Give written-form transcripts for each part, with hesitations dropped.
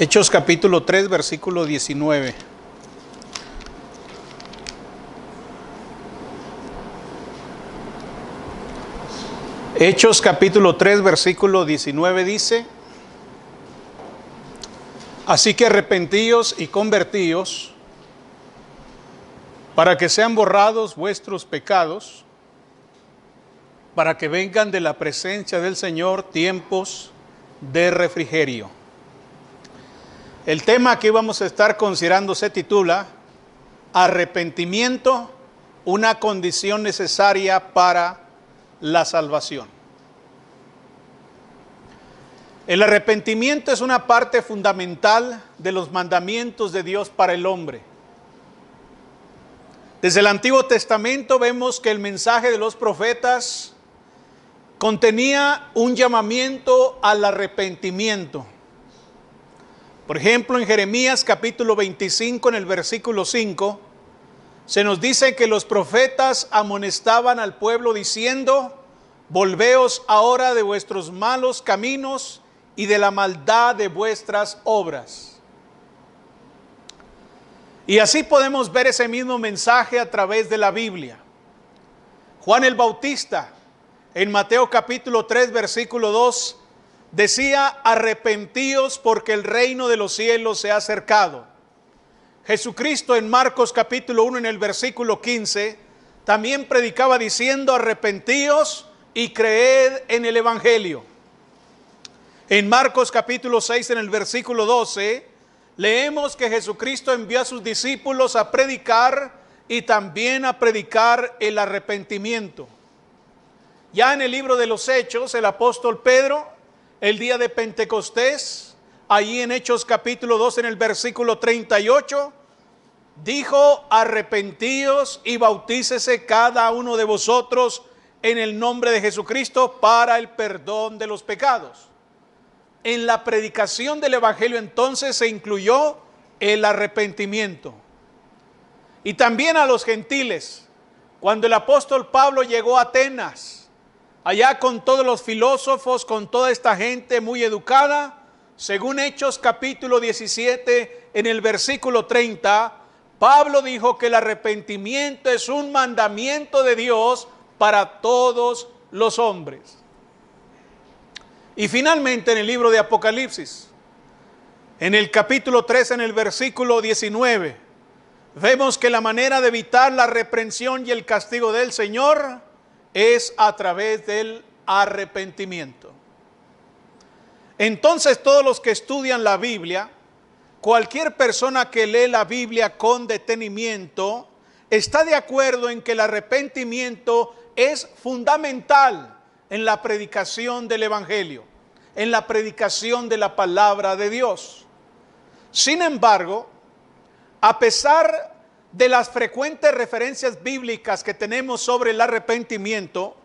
Hechos capítulo 3, versículo 19. Hechos capítulo 3, versículo 19 dice: así que arrepentíos y convertíos, para que sean borrados vuestros pecados, para que vengan de la presencia del Señor tiempos de refrigerio. El tema que vamos a estar considerando se titula Arrepentimiento, una condición necesaria para la salvación. El arrepentimiento es una parte fundamental de los mandamientos de Dios para el hombre. Desde el Antiguo Testamento vemos que el mensaje de los profetas contenía un llamamiento al arrepentimiento. Por ejemplo, en Jeremías capítulo 25, en el versículo 5, se nos dice que los profetas amonestaban al pueblo diciendo: volveos ahora de vuestros malos caminos y de la maldad de vuestras obras. Y así podemos ver ese mismo mensaje a través de la Biblia. Juan el Bautista, en Mateo capítulo 3, versículo 2, decía: arrepentíos porque el reino de los cielos se ha acercado. Jesucristo en Marcos capítulo 1, en el versículo 15, también predicaba diciendo: arrepentíos y creed en el Evangelio. En Marcos capítulo 6, en el versículo 12, leemos que Jesucristo envió a sus discípulos a predicar y también a predicar el arrepentimiento. Ya en el libro de los Hechos, el apóstol Pedro, el día de Pentecostés, allí en Hechos capítulo 2, en el versículo 38, dijo: arrepentíos y bautícese cada uno de vosotros en el nombre de Jesucristo para el perdón de los pecados. En la predicación del Evangelio entonces se incluyó el arrepentimiento. Y también a los gentiles, cuando el apóstol Pablo llegó a Atenas, allá con todos los filósofos, con toda esta gente muy educada, según Hechos capítulo 17, en el versículo 30, Pablo dijo que el arrepentimiento es un mandamiento de Dios para todos los hombres. Y finalmente en el libro de Apocalipsis, en el capítulo 3, en el versículo 19, vemos que la manera de evitar la reprensión y el castigo del Señor es a través del arrepentimiento. Entonces, todos los que estudian la Biblia, cualquier persona que lee la Biblia con detenimiento, está de acuerdo en que el arrepentimiento es fundamental en la predicación del Evangelio, en la predicación de la palabra de Dios. Sin embargo, a pesar de las frecuentes referencias bíblicas que tenemos sobre el arrepentimiento,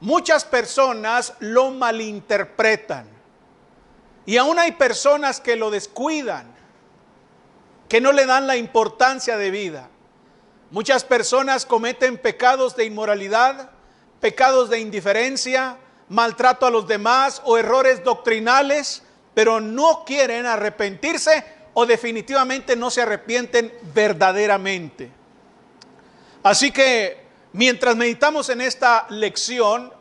muchas personas lo malinterpretan. Y aún hay personas que lo descuidan, que no le dan la importancia debida. Muchas personas cometen pecados de inmoralidad, pecados de indiferencia, maltrato a los demás o errores doctrinales, pero no quieren arrepentirse o definitivamente no se arrepienten verdaderamente. Así que mientras meditamos en esta lección,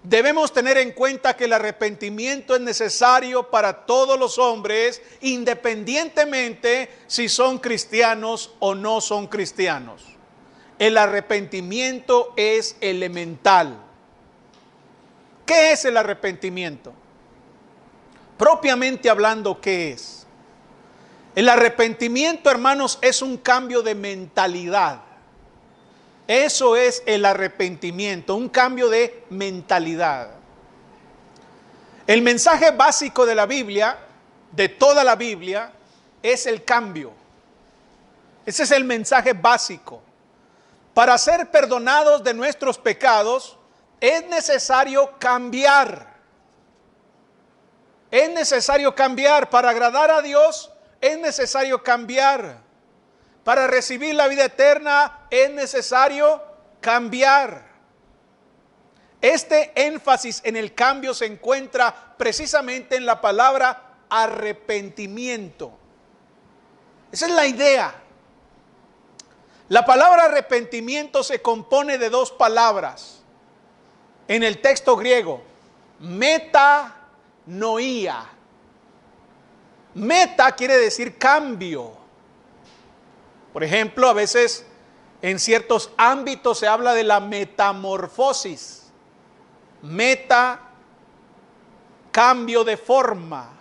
debemos tener en cuenta que el arrepentimiento es necesario para todos los hombres, independientemente si son cristianos o no son cristianos. El arrepentimiento es elemental. ¿Qué es el arrepentimiento? Propiamente hablando, ¿qué es? El arrepentimiento, hermanos, es un cambio de mentalidad. Eso es el arrepentimiento, un cambio de mentalidad. El mensaje básico de la Biblia, de toda la Biblia, es el cambio. Ese es el mensaje básico. Para ser perdonados de nuestros pecados, es necesario cambiar. Es necesario cambiar. Para agradar a Dios, es necesario cambiar. Para recibir la vida eterna, es necesario cambiar. Este énfasis en el cambio se encuentra precisamente en la palabra arrepentimiento. Esa es la idea. La palabra arrepentimiento se compone de dos palabras en el texto griego: metanoia. Meta quiere decir cambio. Por ejemplo, a veces en ciertos ámbitos se habla de la metamorfosis. Meta, cambio de forma.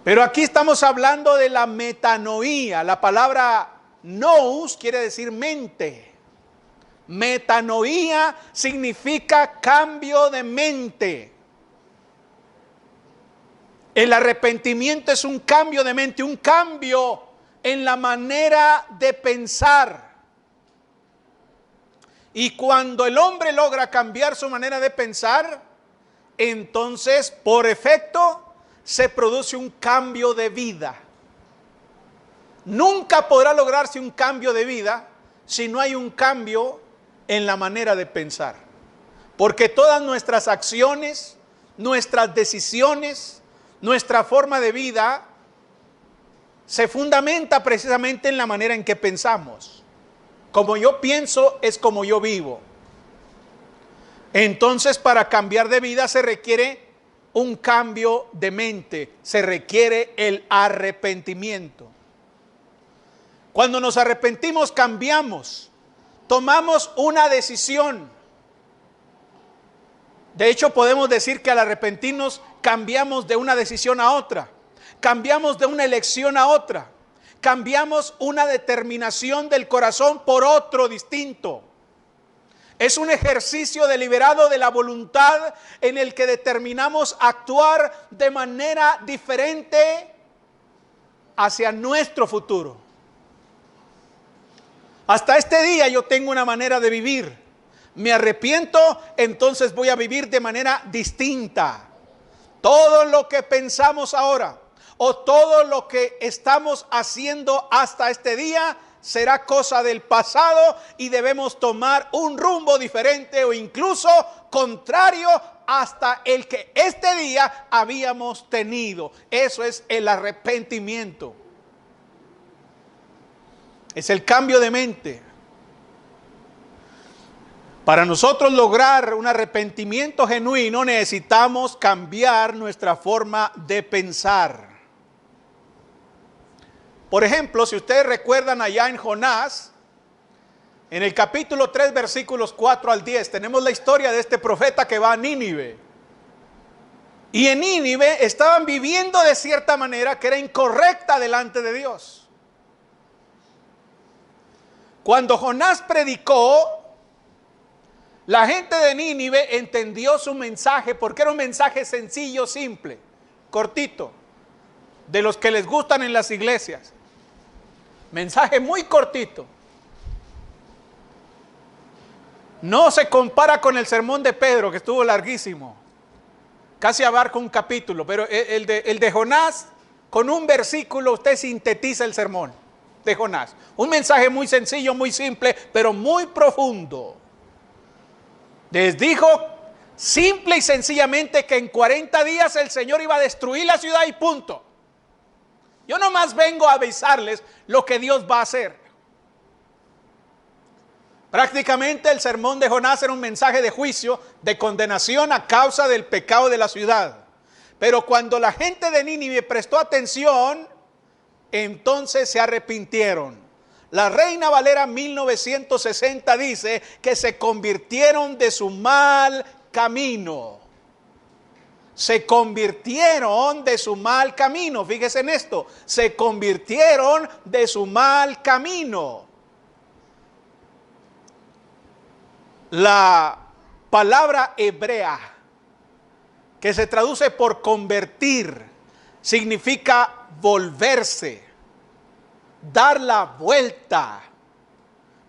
Pero aquí estamos hablando de la metanoia. La palabra nous quiere decir mente. Metanoia significa cambio de mente. El arrepentimiento es un cambio de mente, un cambio en la manera de pensar. Y cuando el hombre logra cambiar su manera de pensar, entonces por efecto se produce un cambio de vida. Nunca podrá lograrse un cambio de vida si no hay un cambio en la manera de pensar. Porque todas nuestras acciones, nuestras decisiones, nuestra forma de vida se fundamenta precisamente en la manera en que pensamos. Como yo pienso es como yo vivo. Entonces, para cambiar de vida se requiere un cambio de mente, se requiere el arrepentimiento. Cuando nos arrepentimos, cambiamos, tomamos una decisión. De hecho, podemos decir que al arrepentirnos cambiamos de una decisión a otra, cambiamos de una elección a otra, cambiamos una determinación del corazón por otro distinto. Es un ejercicio deliberado de la voluntad en el que determinamos actuar de manera diferente hacia nuestro futuro. Hasta este día yo tengo una manera de vivir. Me arrepiento, entonces voy a vivir de manera distinta. Todo lo que pensamos ahora o todo lo que estamos haciendo hasta este día será cosa del pasado y debemos tomar un rumbo diferente o incluso contrario hasta el que este día habíamos tenido. Eso es el arrepentimiento. Es el cambio de mente. Para nosotros lograr un arrepentimiento genuino necesitamos cambiar nuestra forma de pensar. Por ejemplo, si ustedes recuerdan allá en Jonás, en el capítulo 3, versículos 4 al 10, tenemos la historia de este profeta que va a Nínive. Y en Nínive estaban viviendo de cierta manera que era incorrecta delante de Dios. Cuando Jonás predicó, la gente de Nínive entendió su mensaje porque era un mensaje sencillo, simple, cortito, de los que les gustan en las iglesias. Mensaje muy cortito. No se compara con el sermón de Pedro, que estuvo larguísimo. Casi abarca un capítulo, pero el de Jonás, con un versículo usted sintetiza el sermón de Jonás. Un mensaje muy sencillo, muy simple, pero muy profundo. Les dijo simple y sencillamente que en 40 días el Señor iba a destruir la ciudad y punto. Yo nomás vengo a avisarles lo que Dios va a hacer. Prácticamente el sermón de Jonás era un mensaje de juicio, de condenación a causa del pecado de la ciudad. Pero cuando la gente de Nínive prestó atención, entonces se arrepintieron. La Reina Valera 1960 dice que se convirtieron de su mal camino. Se convirtieron de su mal camino. Fíjese en esto. Se convirtieron de su mal camino. La palabra hebrea, que se traduce por convertir, significa volverse, dar la vuelta.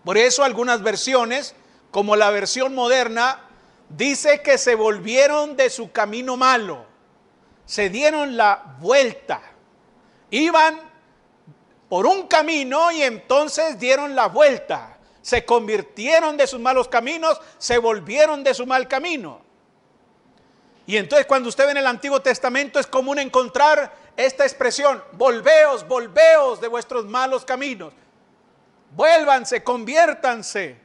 Por eso algunas versiones, como la versión moderna, dice que se volvieron de su camino malo, se dieron la vuelta, iban por un camino y entonces dieron la vuelta, se convirtieron de sus malos caminos, se volvieron de su mal camino. Y entonces cuando usted ve en el Antiguo Testamento es común encontrar esta expresión: volveos, volveos de vuestros malos caminos. Vuélvanse, conviértanse,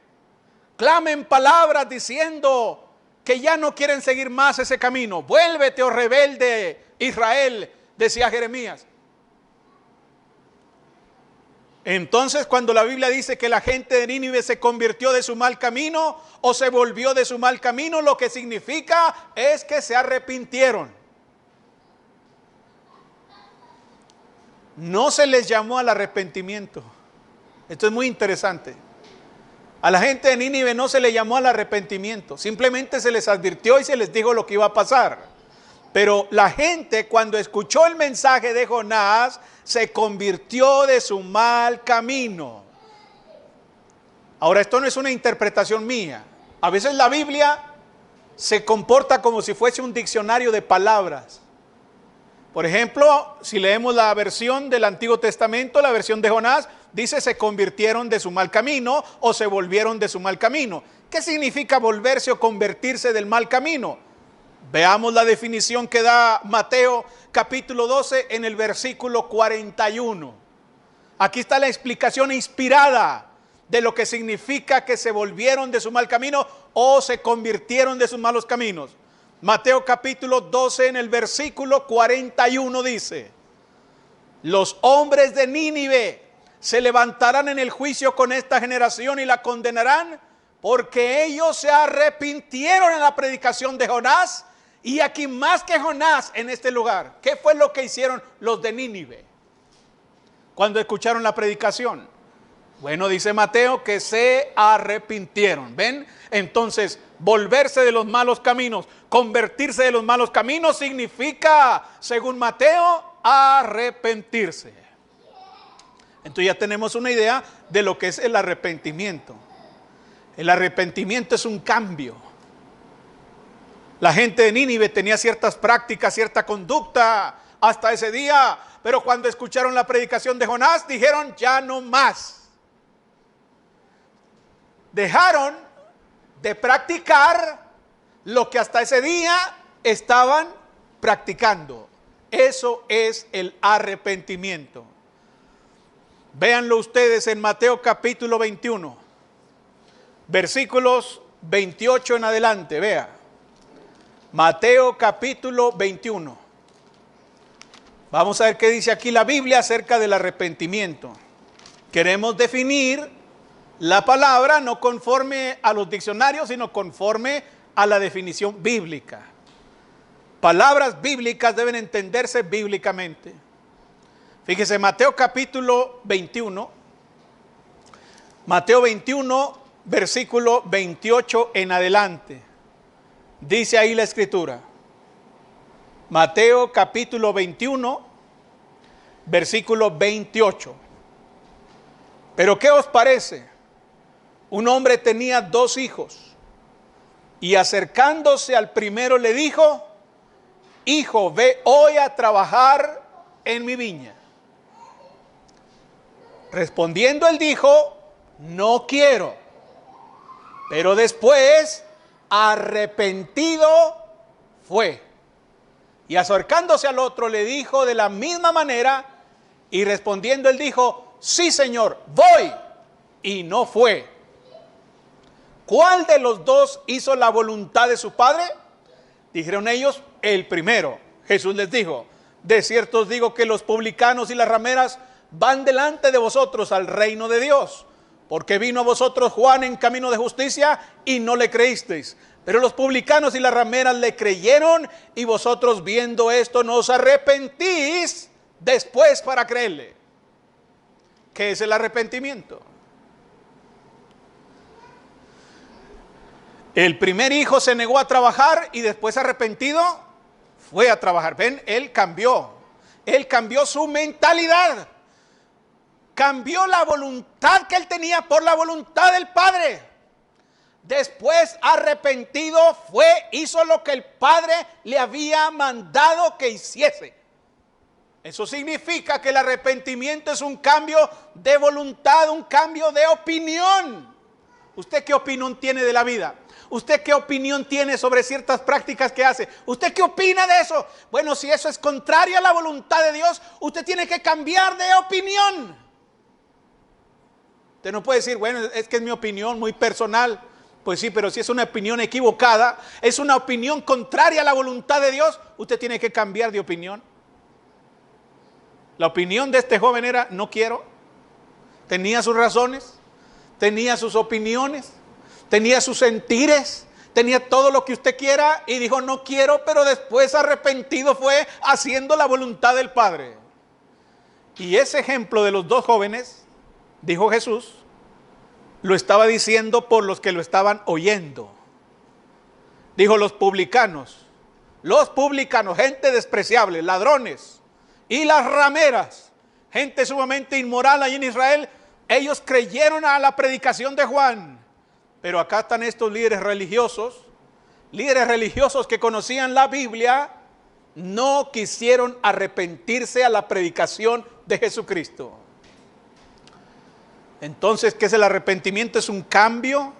clamen palabras diciendo que ya no quieren seguir más ese camino. Vuélvete, oh rebelde Israel, decía Jeremías. Entonces, cuando la Biblia dice que la gente de Nínive se convirtió de su mal camino o se volvió de su mal camino, lo que significa es que se arrepintieron. No se les llamó al arrepentimiento. Esto es muy interesante. A la gente de Nínive no se le llamó al arrepentimiento, simplemente se les advirtió y se les dijo lo que iba a pasar. Pero la gente, cuando escuchó el mensaje de Jonás, se convirtió de su mal camino. Ahora, esto no es una interpretación mía. A veces la Biblia se comporta como si fuese un diccionario de palabras. Por ejemplo, si leemos la versión del Antiguo Testamento, la versión de Jonás, dice: se convirtieron de su mal camino o se volvieron de su mal camino. ¿Qué significa volverse o convertirse del mal camino? Veamos la definición que da Mateo capítulo 12 en el versículo 41. Aquí está la explicación inspirada de lo que significa que se volvieron de su mal camino o se convirtieron de sus malos caminos. Mateo capítulo 12 en el versículo 41 dice: los hombres de Nínive se levantarán en el juicio con esta generación y la condenarán, porque ellos se arrepintieron en la predicación de Jonás. Y aquí más que Jonás en este lugar, ¿qué fue lo que hicieron los de Nínive cuando escucharon la predicación? Bueno, dice Mateo que se arrepintieron. ¿Ven? Entonces, volverse de los malos caminos, convertirse de los malos caminos significa, según Mateo, arrepentirse. Entonces ya tenemos una idea de lo que es el arrepentimiento. El arrepentimiento es un cambio. La gente de Nínive tenía ciertas prácticas, cierta conducta hasta ese día, pero cuando escucharon la predicación de Jonás dijeron: ya no más. Dejaron de practicar lo que hasta ese día estaban practicando. Eso es el arrepentimiento. Véanlo ustedes en Mateo capítulo 21, versículos 28 en adelante. Vea, Mateo capítulo 21. Vamos a ver qué dice aquí la Biblia acerca del arrepentimiento. Queremos definir la palabra no conforme a los diccionarios, sino conforme a la definición bíblica. Palabras bíblicas deben entenderse bíblicamente. Fíjese, Mateo capítulo 21. Mateo 21, versículo 28 en adelante. Dice ahí la escritura. Mateo capítulo 21, versículo 28. Pero ¿qué os parece? Un hombre tenía 2 hijos, y acercándose al primero le dijo: hijo, ve hoy a trabajar en mi viña. Respondiendo él dijo: no quiero. Pero después, arrepentido fue. Y acercándose al otro le dijo de la misma manera, y respondiendo él dijo: sí, Señor, voy. Y no fue. ¿Cuál de los 2 hizo la voluntad de su padre? Dijeron ellos: el primero. Jesús les dijo: de cierto os digo que los publicanos y las rameras van delante de vosotros al reino de Dios. Porque vino a vosotros Juan en camino de justicia y no le creísteis. Pero los publicanos y las rameras le creyeron, y vosotros viendo esto no os arrepentís después para creerle. ¿Qué es el arrepentimiento? El primer hijo se negó a trabajar y después, arrepentido, fue a trabajar. Ven, él cambió su mentalidad. Cambió la voluntad que él tenía por la voluntad del Padre. Después, arrepentido, hizo lo que el Padre le había mandado que hiciese. Eso significa que el arrepentimiento es un cambio de voluntad, un cambio de opinión. ¿Usted qué opinión tiene de la vida? ¿Usted qué opinión tiene sobre ciertas prácticas que hace? ¿Usted qué opina de eso? Bueno, si eso es contrario a la voluntad de Dios, usted tiene que cambiar de opinión. Usted no puede decir, bueno, es que es mi opinión muy personal. Pues sí, pero si es una opinión equivocada, es una opinión contraria a la voluntad de Dios, usted tiene que cambiar de opinión. La opinión de este joven era, no quiero. Tenía sus razones, tenía sus opiniones, tenía sus sentires, tenía todo lo que usted quiera y dijo no quiero, pero después arrepentido fue haciendo la voluntad del Padre. Y ese ejemplo de los dos jóvenes, dijo Jesús, lo estaba diciendo por los que lo estaban oyendo. Dijo los publicanos, gente despreciable, ladrones y las rameras, gente sumamente inmoral allí en Israel, ellos creyeron a la predicación de Juan. Pero acá están estos líderes religiosos que conocían la Biblia, no quisieron arrepentirse a la predicación de Jesucristo. Entonces, ¿qué es el arrepentimiento? Es un cambio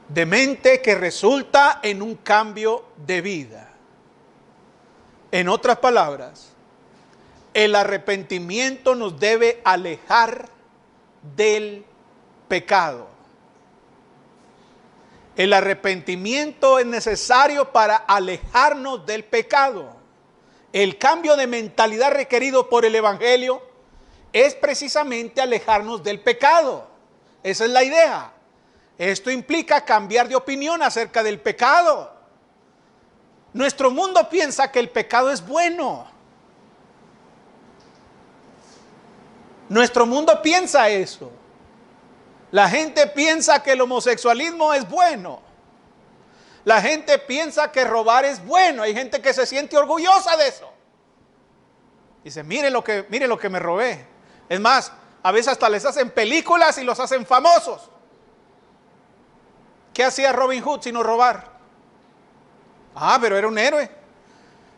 de mente que resulta en un cambio de vida. En otras palabras, el arrepentimiento nos debe alejar del pecado. El arrepentimiento es necesario para alejarnos del pecado. El cambio de mentalidad requerido por el Evangelio es precisamente alejarnos del pecado. Esa es la idea. Esto implica cambiar de opinión acerca del pecado. Nuestro mundo piensa que el pecado es bueno. Nuestro mundo piensa eso. La gente piensa que el homosexualismo es bueno. La gente piensa que robar es bueno. Hay gente que se siente orgullosa de eso. Dice, mire lo que me robé. Es más, a veces hasta les hacen películas y los hacen famosos. ¿Qué hacía Robin Hood sino robar? Ah, pero era un héroe.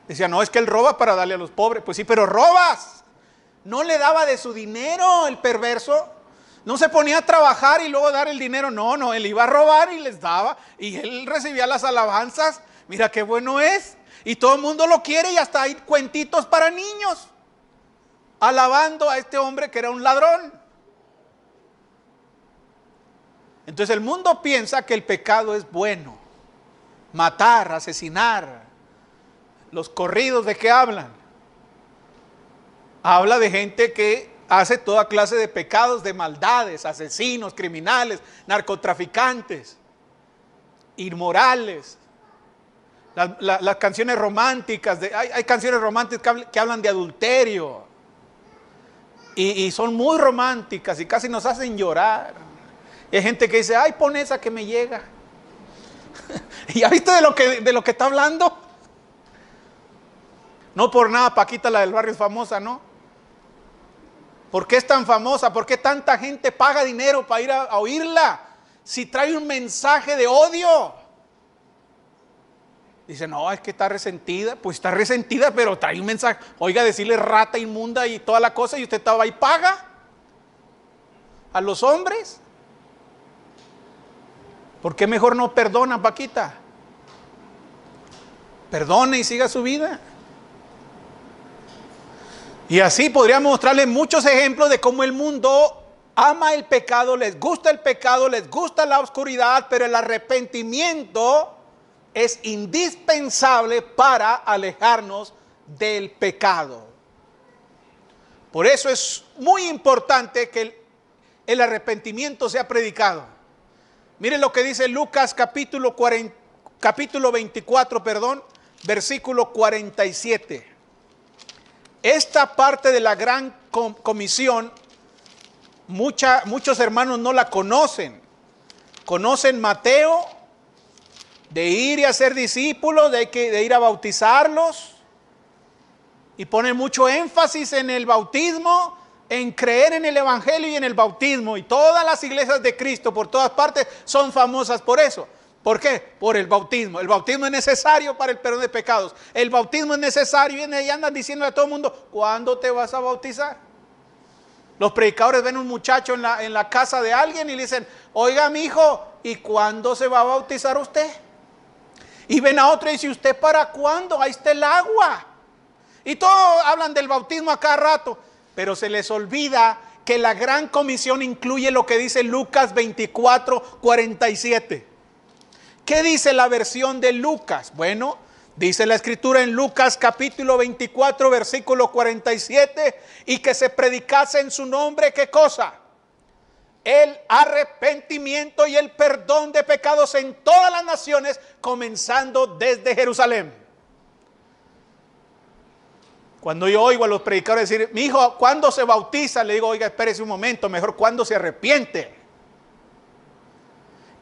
Decía, no, es que él roba para darle a los pobres. Pues sí, pero robas. No le daba de su dinero el perverso. No se ponía a trabajar y luego dar el dinero. No, él iba a robar y les daba. Y él recibía las alabanzas. Mira qué bueno es. Y todo el mundo lo quiere y hasta hay cuentitos para niños. Alabando a este hombre que era un ladrón. Entonces el mundo piensa que el pecado es bueno. Matar, asesinar. Los corridos de qué hablan. Habla de gente que hace toda clase de pecados, de maldades, asesinos, criminales, narcotraficantes, inmorales. Las canciones románticas, hay canciones románticas que hablan de adulterio. Y son muy románticas y casi nos hacen llorar. Y hay gente que dice, ay, pon esa que me llega. ¿Y ya viste de lo que está hablando? No por nada Paquita, la del barrio, es famosa, ¿no? ¿Por qué es tan famosa? ¿Por qué tanta gente paga dinero para ir a oírla? Si trae un mensaje de odio. Dice, no, es que está resentida. Pues está resentida, pero trae un mensaje. Oiga, decirle rata inmunda y toda la cosa y usted estaba ahí, paga a los hombres. ¿Por qué mejor no perdona, Paquita? Perdone y siga su vida. Y así podríamos mostrarles muchos ejemplos de cómo el mundo ama el pecado, les gusta la oscuridad, pero el arrepentimiento es indispensable para alejarnos del pecado. Por eso es muy importante que el arrepentimiento sea predicado. Miren lo que dice Lucas capítulo 24, versículo 47. Esta parte de la gran comisión, muchos hermanos no la conocen. Conocen Mateo, de ir y hacer discípulos, de ir a bautizarlos. Y ponen mucho énfasis en el bautismo, en creer en el Evangelio y en el bautismo. Y todas las iglesias de Cristo por todas partes son famosas por eso. ¿Por qué? Por el bautismo. El bautismo es necesario para el perdón de pecados. El bautismo es necesario y andan diciendo a todo el mundo, ¿cuándo te vas a bautizar? Los predicadores ven un muchacho en la casa de alguien y le dicen, oiga mi hijo, ¿y cuándo se va a bautizar usted? Y ven a otro y dice, ¿usted para cuándo? Ahí está el agua. Y todos hablan del bautismo a cada rato, pero se les olvida que la gran comisión incluye lo que dice Lucas 24:47. ¿Qué dice la versión de Lucas? Bueno, dice la escritura en Lucas capítulo 24 versículo 47, y que se predicase en su nombre, ¿qué cosa? El arrepentimiento y el perdón de pecados en todas las naciones, comenzando desde Jerusalén. Cuando yo oigo a los predicadores decir, mi hijo, ¿cuándo se bautiza? Le digo, oiga, espérese un momento, mejor ¿cuándo se arrepiente?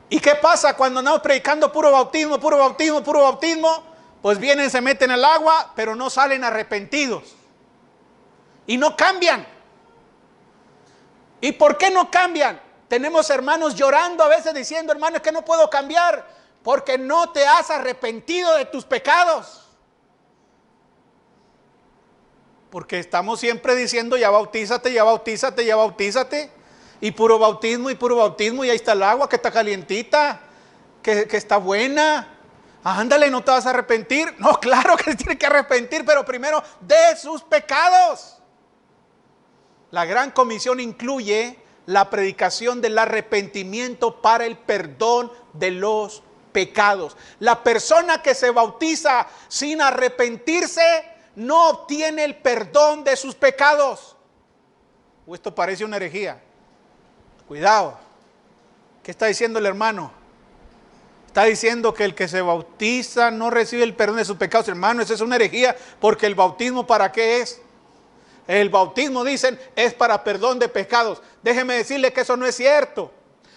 ¿Y qué pasa cuando andamos predicando puro bautismo, puro bautismo, puro bautismo? Pues vienen, se meten al agua, pero no salen arrepentidos. Y no cambian. ¿Y por qué no cambian? Tenemos hermanos llorando a veces diciendo, hermano, es que no puedo cambiar, porque no te has arrepentido de tus pecados. Porque estamos siempre diciendo, ya bautízate, ya bautízate, ya bautízate. Y puro bautismo, y ahí está el agua que está calientita, que está buena. Ándale, ¿no te vas a arrepentir? No, claro que se tiene que arrepentir, pero primero de sus pecados. La gran comisión incluye la predicación del arrepentimiento para el perdón de los pecados. La persona que se bautiza sin arrepentirse no obtiene el perdón de sus pecados. O esto parece una herejía. Cuidado. ¿Qué está diciendo el hermano? Está diciendo que el que se bautiza no recibe el perdón de sus pecados. Hermano, esa es una herejía, porque el bautismo, ¿para qué es? El bautismo, dicen, es para perdón de pecados. Déjeme decirle que eso no es cierto.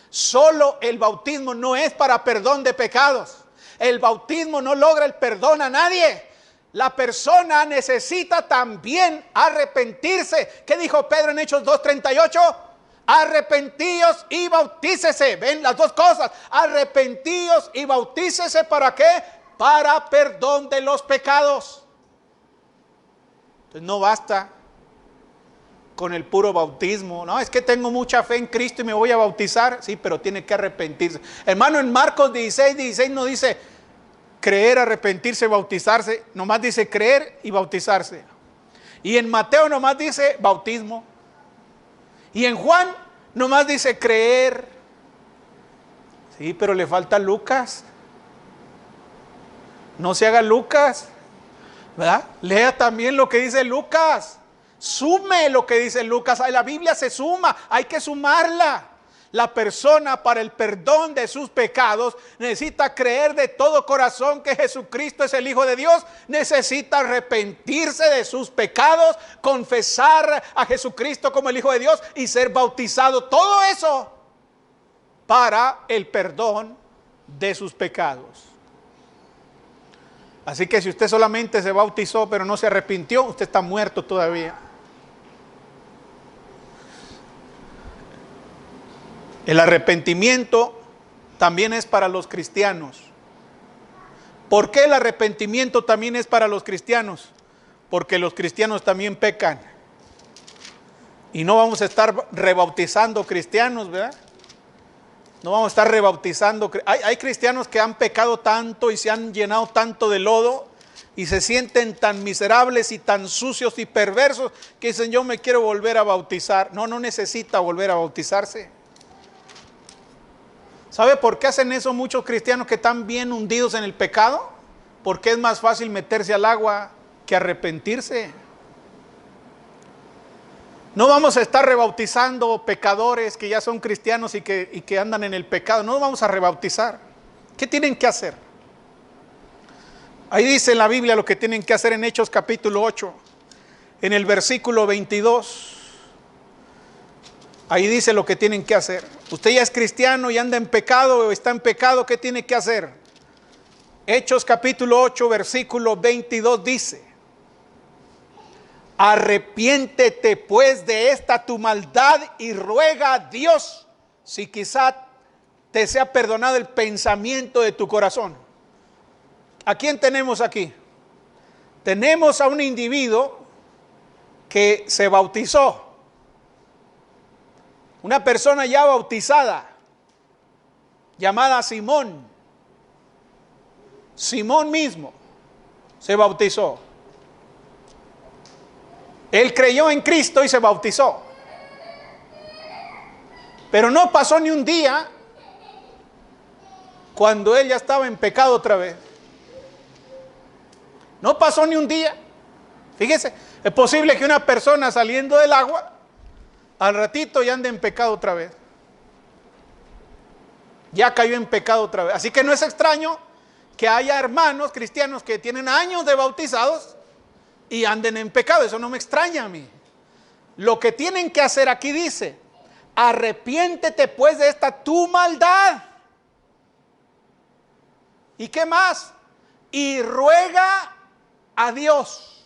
Solo el bautismo no es para perdón de pecados. El bautismo no logra el perdón a nadie. La persona necesita también arrepentirse. ¿Qué dijo Pedro en Hechos 2:38? Arrepentíos y bautícese. ¿Ven las dos cosas? Arrepentíos y bautícese. ¿Para qué? Para perdón de los pecados. Entonces no basta con el puro bautismo. No, es que tengo mucha fe en Cristo y me voy a bautizar. Sí, pero tiene que arrepentirse. Hermano, en Marcos 16 no dice creer, arrepentirse, bautizarse. Nomás dice creer y bautizarse. Y en Mateo nomás dice bautismo. Y en Juan nomás dice creer. Sí, pero le falta Lucas. No se haga Lucas, ¿verdad? Lea también lo que dice Lucas. Sume lo que dice Lucas. La Biblia se suma, hay que sumarla. La persona, para el perdón de sus pecados, necesita creer de todo corazón que Jesucristo es el Hijo de Dios. Necesita arrepentirse de sus pecados, confesar a Jesucristo como el Hijo de Dios y ser bautizado. Todo eso para el perdón de sus pecados. Así que si usted solamente se bautizó pero no se arrepintió, usted está muerto todavía. El arrepentimiento también es para los cristianos. ¿Por qué el arrepentimiento también es para los cristianos? Porque los cristianos también pecan. Y no vamos a estar rebautizando cristianos, ¿verdad? No vamos a estar rebautizando. Hay cristianos que han pecado tanto y se han llenado tanto de lodo y se sienten tan miserables y tan sucios y perversos que dicen, yo me quiero volver a bautizar. No necesita volver a bautizarse. ¿Sabe por qué hacen eso muchos cristianos que están bien hundidos en el pecado? Porque es más fácil meterse al agua que arrepentirse. No vamos a estar rebautizando pecadores que ya son cristianos y que andan en el pecado. No los vamos a rebautizar. ¿Qué tienen que hacer? Ahí dice en la Biblia lo que tienen que hacer en Hechos capítulo 8, en el versículo 22. Ahí dice lo que tienen que hacer. Usted ya es cristiano y anda en pecado o está en pecado, ¿qué tiene que hacer? Hechos capítulo 8, versículo 22 dice: arrepiéntete pues de esta tu maldad y ruega a Dios si quizá te sea perdonado el pensamiento de tu corazón. ¿A quién tenemos aquí? Tenemos a un individuo que se bautizó. Una persona ya bautizada, llamada Simón. Simón mismo se bautizó. Él creyó en Cristo y se bautizó. Pero no pasó ni un día cuando él ya estaba en pecado otra vez. No pasó ni un día. Fíjese, es posible que una persona saliendo del agua, al ratito ya ande en pecado otra vez. Ya cayó en pecado otra vez. Así que no es extraño que haya hermanos cristianos que tienen años de bautizados y anden en pecado. Eso no me extraña a mí. Lo que tienen que hacer aquí dice: arrepiéntete pues de esta tu maldad. ¿Y qué más? Y ruega a Dios.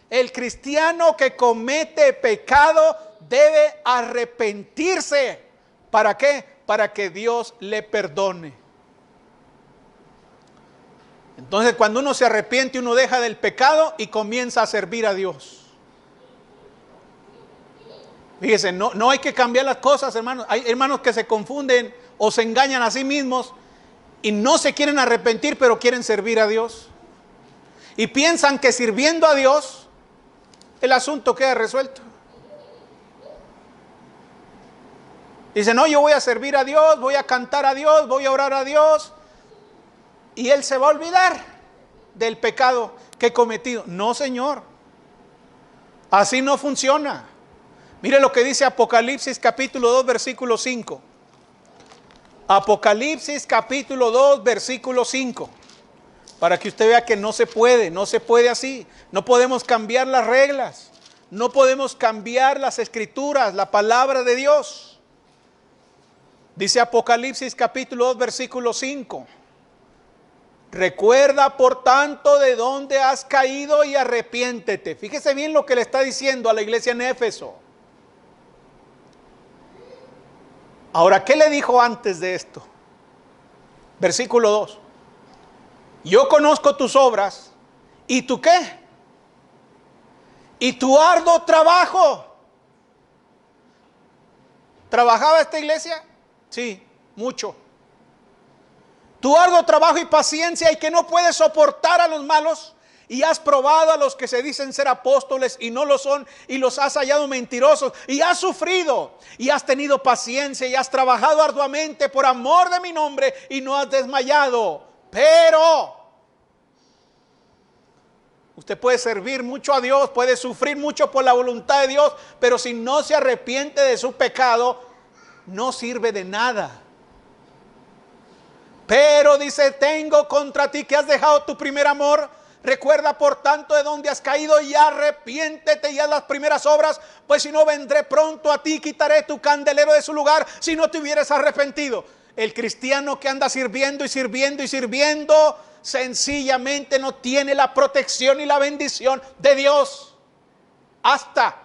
El cristiano que comete pecado debe arrepentirse. ¿Para qué? Para que Dios le perdone. Entonces, cuando uno se arrepiente, uno deja del pecado y comienza a servir a Dios. Fíjese, no hay que cambiar las cosas, hermanos. Hay hermanos que se confunden o se engañan a sí mismos y no se quieren arrepentir, pero quieren servir a Dios. Y piensan que sirviendo a Dios, el asunto queda resuelto. Dicen: no, yo voy a servir a Dios, voy a cantar a Dios, voy a orar a Dios, y Él se va a olvidar del pecado que he cometido. No, Señor. Así no funciona. Mire lo que dice Apocalipsis capítulo 2, versículo 5. Apocalipsis capítulo 2, versículo 5. Para que usted vea que no se puede así. No podemos cambiar las reglas. No podemos cambiar las escrituras, la palabra de Dios. Dice Apocalipsis capítulo 2, versículo 5. Recuerda por tanto de dónde has caído y arrepiéntete. Fíjese bien lo que le está diciendo a la iglesia en Éfeso. Ahora, ¿qué le dijo antes de esto? Versículo 2. Yo conozco tus obras. ¿Y tu qué? Y tu arduo trabajo. ¿Trabajaba esta iglesia? Sí, mucho. Tu arduo trabajo y paciencia, y que no puedes soportar a los malos, y has probado a los que se dicen ser apóstoles y no lo son, y los has hallado mentirosos, y has sufrido y has tenido paciencia y has trabajado arduamente por amor de mi nombre y no has desmayado. Pero usted puede servir mucho a Dios, puede sufrir mucho por la voluntad de Dios, pero si no se arrepiente de su pecado, no sirve de nada. Pero dice: tengo contra ti que has dejado tu primer amor. Recuerda por tanto de dónde has caído y arrepiéntete y haz las primeras obras, pues si no, vendré pronto a ti y quitaré tu candelero de su lugar si no te hubieras arrepentido. El cristiano que anda sirviendo y sirviendo y sirviendo, sencillamente no tiene la protección y la bendición de Dios hasta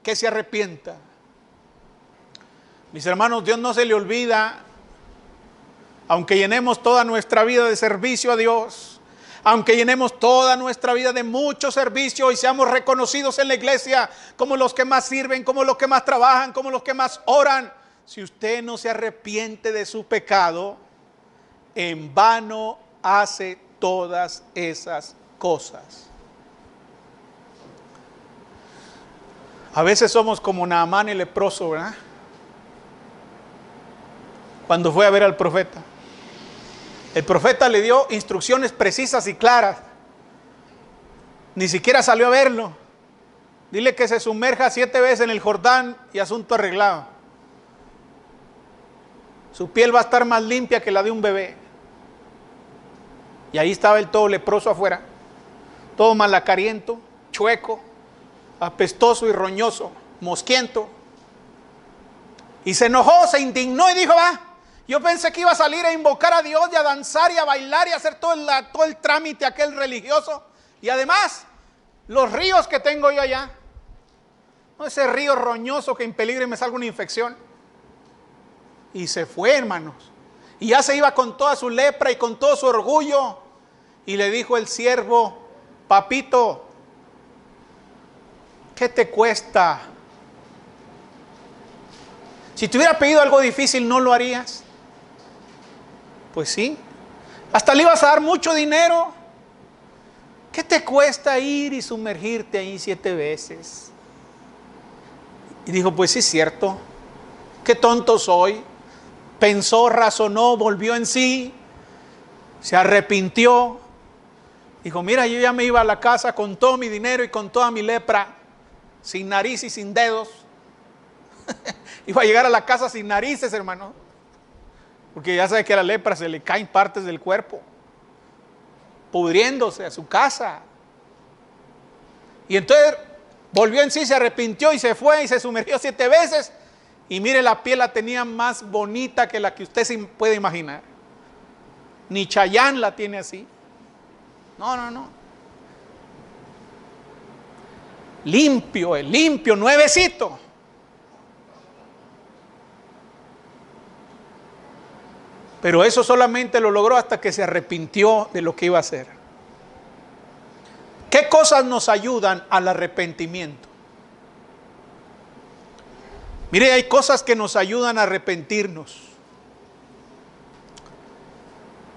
que se arrepienta. Mis hermanos, Dios no se le olvida. Aunque llenemos toda nuestra vida de servicio a Dios, aunque llenemos toda nuestra vida de mucho servicio y seamos reconocidos en la iglesia como los que más sirven, como los que más trabajan, como los que más oran, si usted no se arrepiente de su pecado, en vano hace todas esas cosas. A veces somos como Naamán el leproso, ¿verdad? Cuando fue a ver al profeta. El profeta le dio instrucciones precisas y claras. Ni siquiera salió a verlo. Dile que se sumerja 7 veces en el Jordán y asunto arreglado. Su piel va a estar más limpia que la de un bebé. Y ahí estaba el todo leproso afuera. Todo malacariento, chueco, apestoso y roñoso, mosquiento. Y se enojó, se indignó y dijo: va, yo pensé que iba a salir a invocar a Dios y a danzar y a bailar y a hacer todo el trámite aquel religioso. Y además, los ríos que tengo yo allá. No, ese río roñoso que en peligro me salga una infección. Y se fue, hermanos. Y ya se iba con toda su lepra y con todo su orgullo. Y le dijo el siervo: papito, ¿qué te cuesta Si te hubiera pedido algo difícil, ¿no lo harías? Pues sí. Hasta le ibas a dar mucho dinero. ¿Qué te cuesta ir y sumergirte ahí 7 veces? Y dijo, pues sí es cierto. Qué tonto soy. Pensó, razonó, volvió en sí. Se arrepintió. Dijo, mira, yo ya me iba a la casa con todo mi dinero y con toda mi lepra. Sin nariz y sin dedos. Iba a llegar a la casa sin narices, hermano. Porque ya sabe que a la lepra se le caen partes del cuerpo. Pudriéndose a su casa. Y entonces volvió en sí, se arrepintió y se fue y se sumergió 7 veces. Y mire, la piel la tenía más bonita que la que usted se puede imaginar. Ni Chayanne la tiene así. No. Limpio, nuevecito. Pero eso solamente lo logró hasta que se arrepintió de lo que iba a hacer. ¿Qué cosas nos ayudan al arrepentimiento? Mire, hay cosas que nos ayudan a arrepentirnos.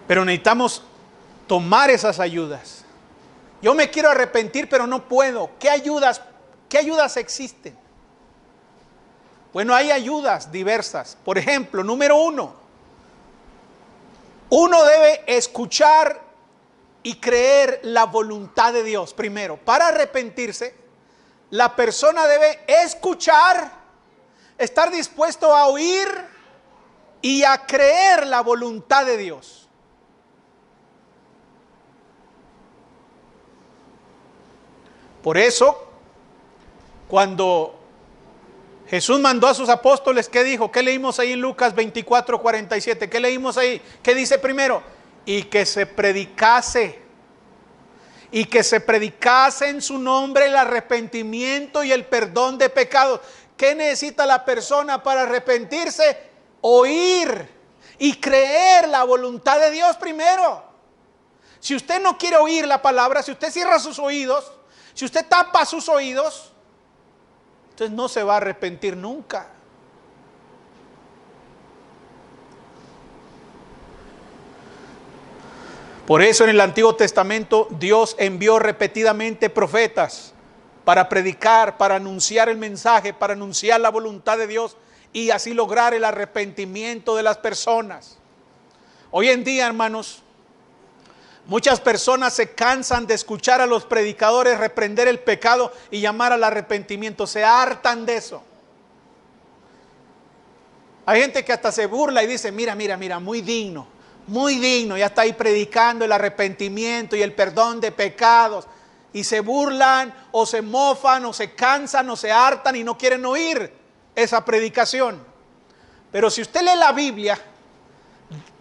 Pero necesitamos tomar esas ayudas. Yo me quiero arrepentir, pero no puedo. ¿Qué ayudas existen? Bueno, hay ayudas diversas. Por ejemplo, número 1. Uno debe escuchar y creer la voluntad de Dios primero. Para arrepentirse, la persona debe escuchar, estar dispuesto a oír y a creer la voluntad de Dios. Por eso, cuando Jesús mandó a sus apóstoles, ¿qué dijo? ¿Qué leímos ahí en Lucas 24:47? ¿Qué leímos ahí? ¿Qué dice primero? Y que se predicase. Y que se predicase en su nombre el arrepentimiento y el perdón de pecados. ¿Qué necesita la persona para arrepentirse? Oír y creer la voluntad de Dios primero. Si usted no quiere oír la palabra, si usted cierra sus oídos, si usted tapa sus oídos, entonces no se va a arrepentir nunca. Por eso en el Antiguo Testamento Dios envió repetidamente profetas para predicar, para anunciar el mensaje, para anunciar la voluntad de Dios y así lograr el arrepentimiento de las personas. Hoy en día, hermanos, muchas personas se cansan de escuchar a los predicadores reprender el pecado y llamar al arrepentimiento. Se hartan de eso. Hay gente que hasta se burla y dice, mira, muy digno, ya está ahí predicando el arrepentimiento y el perdón de pecados. Y se burlan o se mofan o se cansan o se hartan y no quieren oír esa predicación. Pero si usted lee la Biblia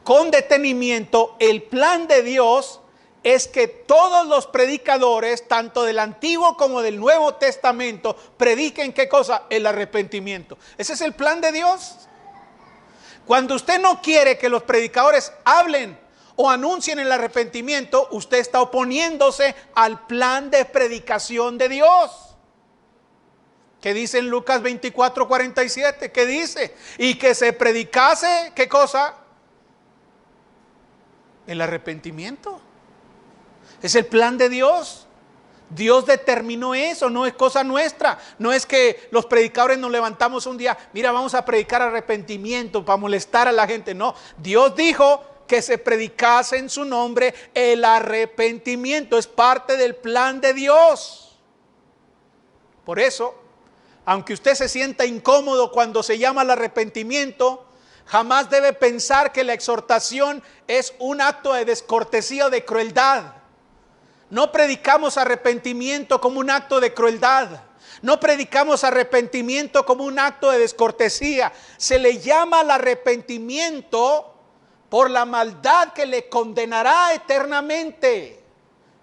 con detenimiento, el plan de Dios es que todos los predicadores, tanto del Antiguo como del Nuevo Testamento, prediquen ¿qué cosa? El arrepentimiento. Ese es el plan de Dios. Cuando usted no quiere que los predicadores hablen o anuncien el arrepentimiento, usted está oponiéndose al plan de predicación de Dios. ¿Qué dice en Lucas 24:47? ¿Qué dice? Y que se predicase, ¿qué cosa? El arrepentimiento. Es el plan de Dios. Dios determinó eso, no es cosa nuestra. No es que los predicadores nos levantamos un día, mira, vamos a predicar arrepentimiento para molestar a la gente. No, Dios dijo que se predicase en su nombre el arrepentimiento. Es parte del plan de Dios. Por eso, aunque usted se sienta incómodo cuando se llama al arrepentimiento, jamás debe pensar que la exhortación es un acto de descortesía o de crueldad. No predicamos arrepentimiento como un acto de crueldad. No predicamos arrepentimiento como un acto de descortesía. Se le llama al arrepentimiento por la maldad que le condenará eternamente.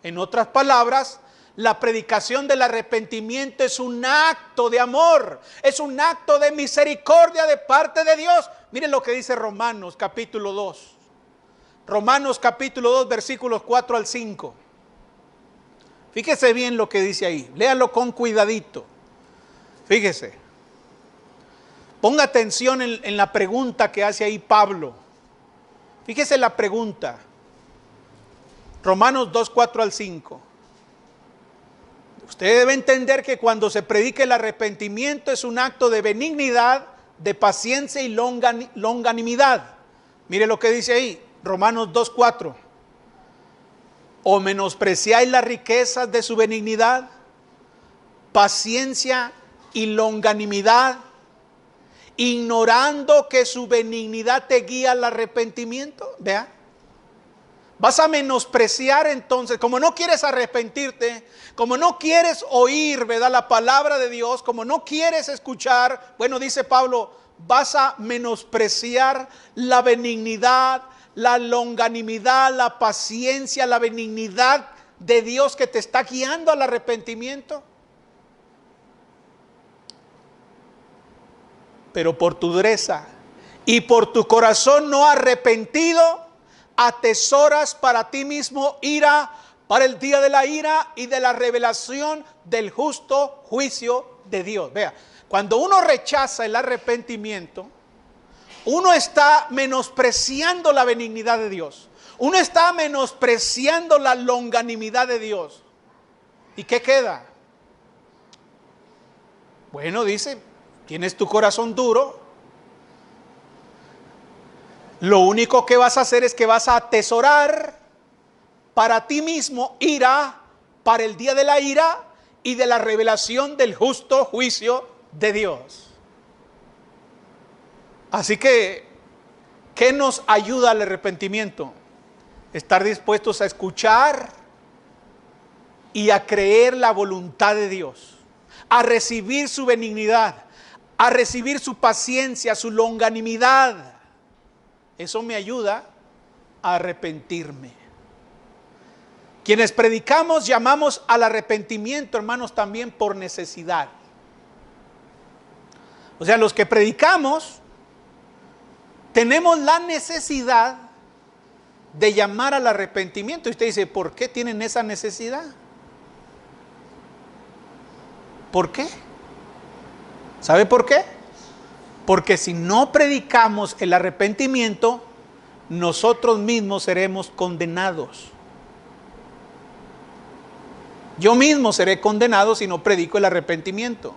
En otras palabras, la predicación del arrepentimiento es un acto de amor, es un acto de misericordia de parte de Dios. Miren lo que dice Romanos capítulo 2. Romanos capítulo 2 versículos 4 al 5. Fíjese bien lo que dice ahí, léalo con cuidadito. Fíjese. Ponga atención en la pregunta que hace ahí Pablo. Fíjese la pregunta. Romanos 2, 4 al 5. Usted debe entender que cuando se predica el arrepentimiento es un acto de benignidad, de paciencia y longanimidad. Mire lo que dice ahí, Romanos 2, 4. ¿O menospreciáis las riquezas de su benignidad, paciencia y longanimidad, ignorando que su benignidad te guía al arrepentimiento? Vea. Vas a menospreciar entonces, como no quieres arrepentirte, como no quieres oír, ¿verdad?, la palabra de Dios, como no quieres escuchar, bueno, dice Pablo, vas a menospreciar la benignidad, la longanimidad, la paciencia, la benignidad de Dios que te está guiando al arrepentimiento. Pero por tu dureza y por tu corazón no arrepentido, atesoras para ti mismo ira para el día de la ira y de la revelación del justo juicio de Dios. Vea, cuando uno rechaza el arrepentimiento, uno está menospreciando la benignidad de Dios. Uno está menospreciando la longanimidad de Dios. ¿Y qué queda? Bueno, dice, tienes tu corazón duro. Lo único que vas a hacer es que vas a atesorar para ti mismo ira para el día de la ira y de la revelación del justo juicio de Dios. Así que, ¿qué nos ayuda al arrepentimiento? Estar dispuestos a escuchar y a creer la voluntad de Dios, a recibir su benignidad, a recibir su paciencia, su longanimidad. Eso me ayuda a arrepentirme. Quienes predicamos llamamos al arrepentimiento, hermanos, también por necesidad. O sea, los que predicamos tenemos la necesidad de llamar al arrepentimiento. Y usted dice, ¿por qué tienen esa necesidad? ¿Por qué? ¿Sabe por qué? Porque si no predicamos el arrepentimiento, nosotros mismos seremos condenados. Yo mismo seré condenado si no predico el arrepentimiento.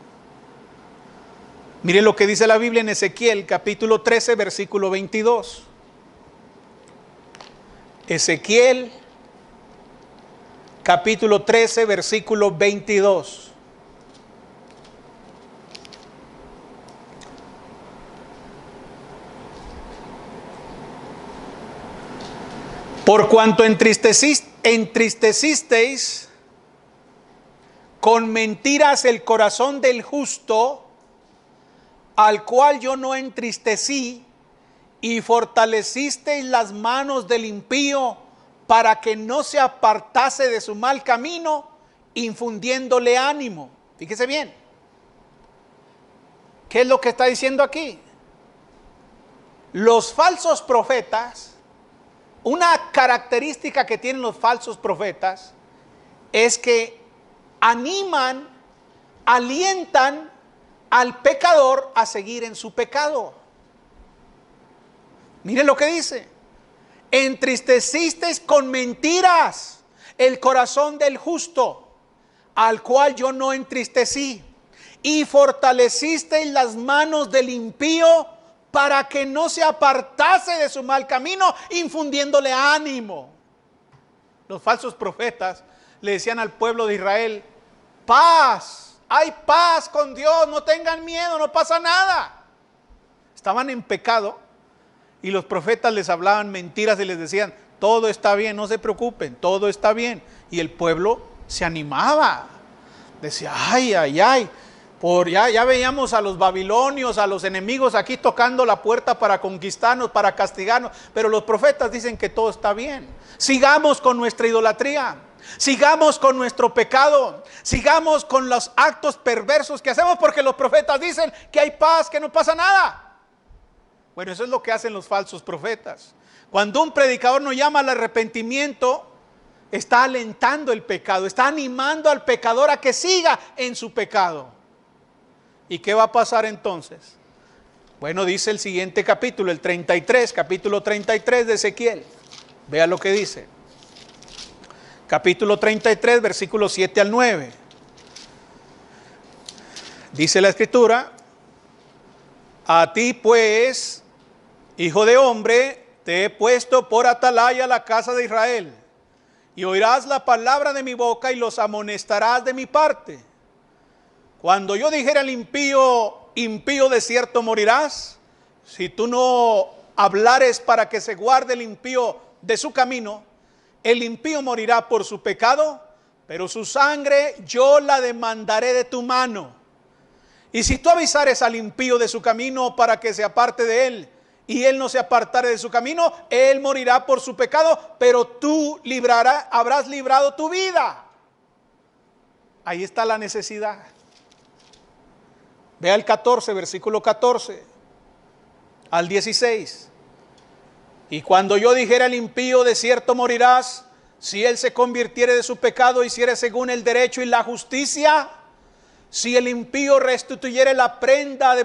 Mire lo que dice la Biblia en Ezequiel, capítulo 13, versículo 22. Ezequiel, capítulo 13, versículo 22. Por cuanto entristecisteis con mentiras el corazón del justo, al cual yo no entristecí, y fortalecisteis las manos del impío para que no se apartase de su mal camino, infundiéndole ánimo. Fíjese bien. ¿Qué es lo que está diciendo aquí? Los falsos profetas, una característica que tienen los falsos profetas es que animan, alientan al pecador a seguir en su pecado. Mire lo que dice: entristecisteis con mentiras el corazón del justo, al cual yo no entristecí, y fortalecisteis las manos del impío para que no se apartase de su mal camino, infundiéndole ánimo. Los falsos profetas le decían al pueblo de Israel: paz, hay paz con Dios, no tengan miedo, no pasa nada. Estaban en pecado y los profetas les hablaban mentiras y les decían: todo está bien, no se preocupen, todo está bien. Y el pueblo se animaba, decía: ay, ay, ay, ya veíamos a los babilonios, a los enemigos aquí tocando la puerta para conquistarnos, para castigarnos, pero los profetas dicen que todo está bien. Sigamos con nuestra idolatría, sigamos con nuestro pecado, sigamos con los actos perversos que hacemos, porque los profetas dicen que hay paz, que no pasa nada. Bueno, eso es lo que hacen los falsos profetas. Cuando un predicador no llama al arrepentimiento, está alentando el pecado, está animando al pecador a que siga en su pecado. ¿Y qué va a pasar entonces? Bueno, dice el siguiente capítulo, el 33, capítulo 33 de Ezequiel. Vea lo que dice. Capítulo 33, versículos 7 al 9. Dice la Escritura: a ti pues, hijo de hombre, te he puesto por atalaya a la casa de Israel, y oirás la palabra de mi boca y los amonestarás de mi parte. Cuando yo dijera al impío, impío de cierto morirás, si tú no hablares para que se guarde el impío de su camino, el impío morirá por su pecado, pero su sangre yo la demandaré de tu mano. Y si tú avisares al impío de su camino para que se aparte de él, y él no se apartare de su camino, él morirá por su pecado, pero tú habrás librado tu vida. Ahí está la necesidad. Vea el 14, versículo 14 al 16. Y cuando yo dijera al impío, de cierto morirás, si él se convirtiere de su pecado, hiciere según el derecho y la justicia, si el impío restituyere la prenda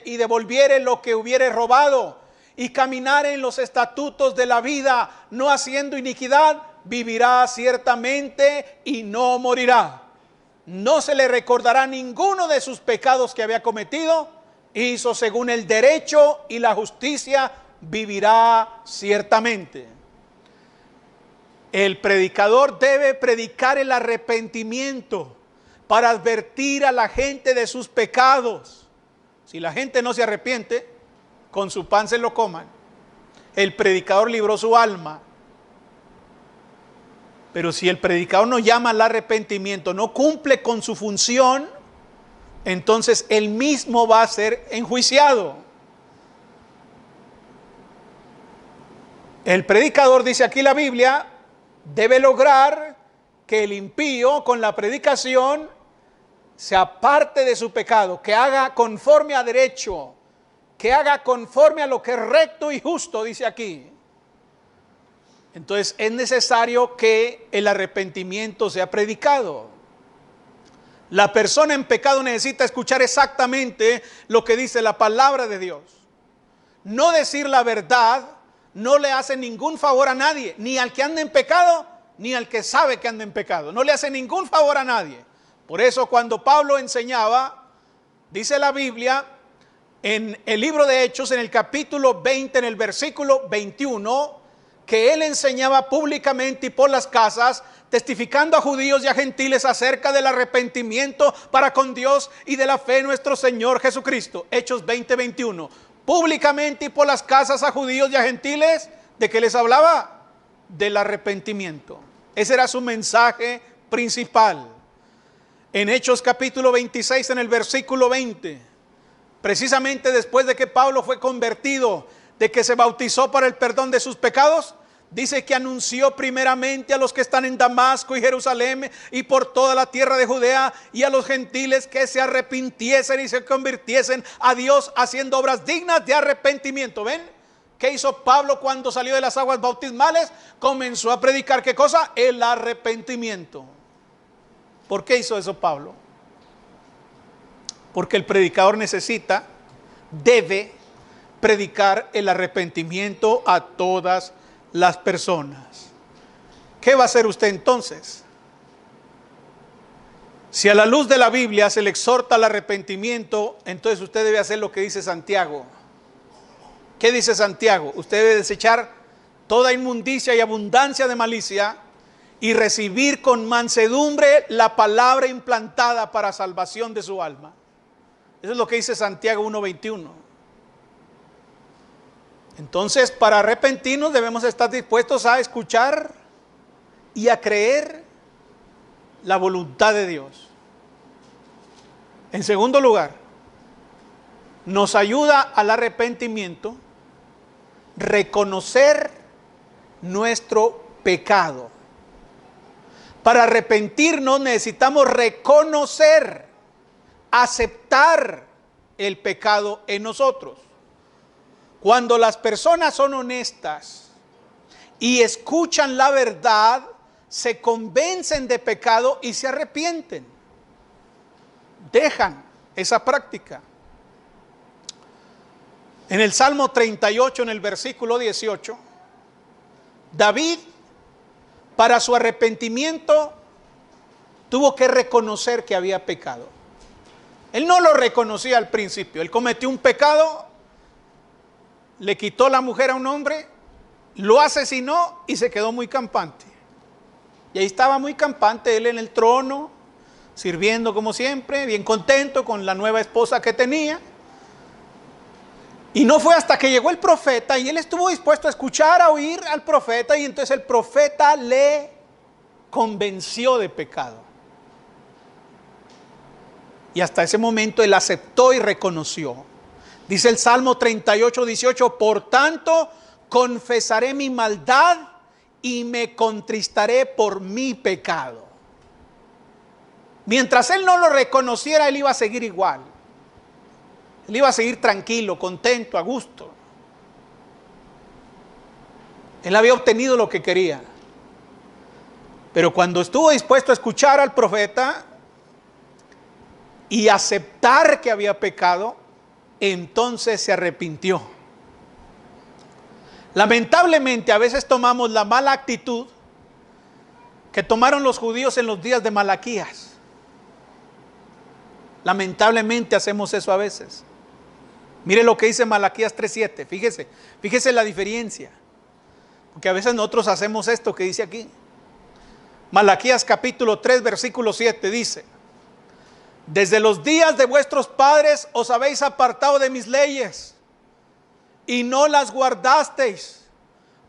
y devolviere lo que hubiere robado, y caminare en los estatutos de la vida, no haciendo iniquidad, vivirá ciertamente y no morirá. No se le recordará ninguno de sus pecados que había cometido. Hizo según el derecho y la justicia, vivirá ciertamente. El predicador debe predicar el arrepentimiento para advertir a la gente de sus pecados. Si la gente no se arrepiente, con su pan se lo coman. El predicador libró su alma. Pero si el predicador no llama al arrepentimiento, no cumple con su función, entonces él mismo va a ser enjuiciado. El predicador, dice aquí la Biblia, debe lograr que el impío con la predicación se aparte de su pecado, que haga conforme a derecho, que haga conforme a lo que es recto y justo, dice aquí. Entonces es necesario que el arrepentimiento sea predicado. La persona en pecado necesita escuchar exactamente lo que dice la palabra de Dios. No decir la verdad no le hace ningún favor a nadie, ni al que anda en pecado, ni al que sabe que anda en pecado. No le hace ningún favor a nadie. Por eso cuando Pablo enseñaba, dice la Biblia, en el libro de Hechos, en el capítulo 20, en el versículo 21, que él enseñaba públicamente y por las casas, testificando a judíos y a gentiles acerca del arrepentimiento para con Dios y de la fe en nuestro Señor Jesucristo. Hechos 20, 21. Públicamente y por las casas a judíos y a gentiles, ¿de qué les hablaba? Del arrepentimiento. Ese era su mensaje principal. En Hechos capítulo 26, en el versículo 20, precisamente después de que Pablo fue convertido, de que se bautizó para el perdón de sus pecados, dice que anunció primeramente a los que están en Damasco y Jerusalén y por toda la tierra de Judea y a los gentiles que se arrepintiesen y se convirtiesen a Dios haciendo obras dignas de arrepentimiento. ¿Ven? ¿Qué hizo Pablo cuando salió de las aguas bautismales? Comenzó a predicar, ¿qué cosa? El arrepentimiento. ¿Por qué hizo eso Pablo? Porque el predicador debe predicar el arrepentimiento a todas las personas. ¿Qué va a hacer usted entonces? Si a la luz de la Biblia se le exhorta al arrepentimiento, entonces usted debe hacer lo que dice Santiago. ¿Qué dice Santiago? Usted debe desechar toda inmundicia y abundancia de malicia y recibir con mansedumbre la palabra implantada para salvación de su alma. Eso es lo que dice Santiago 1:21. Entonces, para arrepentirnos debemos estar dispuestos a escuchar y a creer la voluntad de Dios. En segundo lugar, nos ayuda al arrepentimiento reconocer nuestro pecado. Para arrepentirnos necesitamos reconocer, aceptar el pecado en nosotros. Cuando las personas son honestas y escuchan la verdad, se convencen de pecado y se arrepienten. Dejan esa práctica. En el Salmo 38, en el versículo 18, David, para su arrepentimiento, tuvo que reconocer que había pecado. Él no lo reconocía al principio. Él cometió un pecado, le quitó la mujer a un hombre, lo asesinó y se quedó muy campante. Y ahí estaba muy campante él en el trono, sirviendo como siempre, bien contento con la nueva esposa que tenía. Y no fue hasta que llegó el profeta y él estuvo dispuesto a escuchar, a oír al profeta, y entonces el profeta le convenció de pecado. Y hasta ese momento él aceptó y reconoció. Dice el Salmo 38, 18, por tanto confesaré mi maldad y me contristaré por mi pecado. Mientras él no lo reconociera, él iba a seguir igual. Él iba a seguir tranquilo, contento, a gusto. Él había obtenido lo que quería. Pero cuando estuvo dispuesto a escuchar al profeta y aceptar que había pecado, entonces se arrepintió. Lamentablemente, a veces tomamos la mala actitud que tomaron los judíos en los días de Malaquías. Lamentablemente hacemos eso a veces. Mire lo que dice Malaquías 3:7. Fíjese la diferencia. Porque a veces nosotros hacemos esto que dice aquí. Malaquías capítulo 3, versículo 7 dice: desde los días de vuestros padres os habéis apartado de mis leyes y no las guardasteis.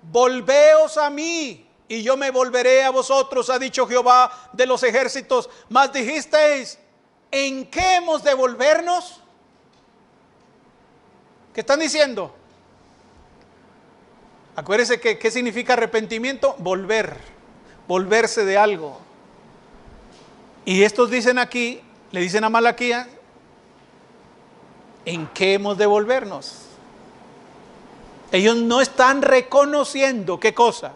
Volveos a mí y yo me volveré a vosotros, ha dicho Jehová de los ejércitos. Mas dijisteis: ¿en qué hemos de volvernos? ¿Qué están diciendo? Acuérdense que ¿qué significa arrepentimiento? Volverse de algo. Y estos dicen aquí, le dicen a Malaquías: ¿en qué hemos de volvernos? Ellos no están reconociendo, ¿qué cosa?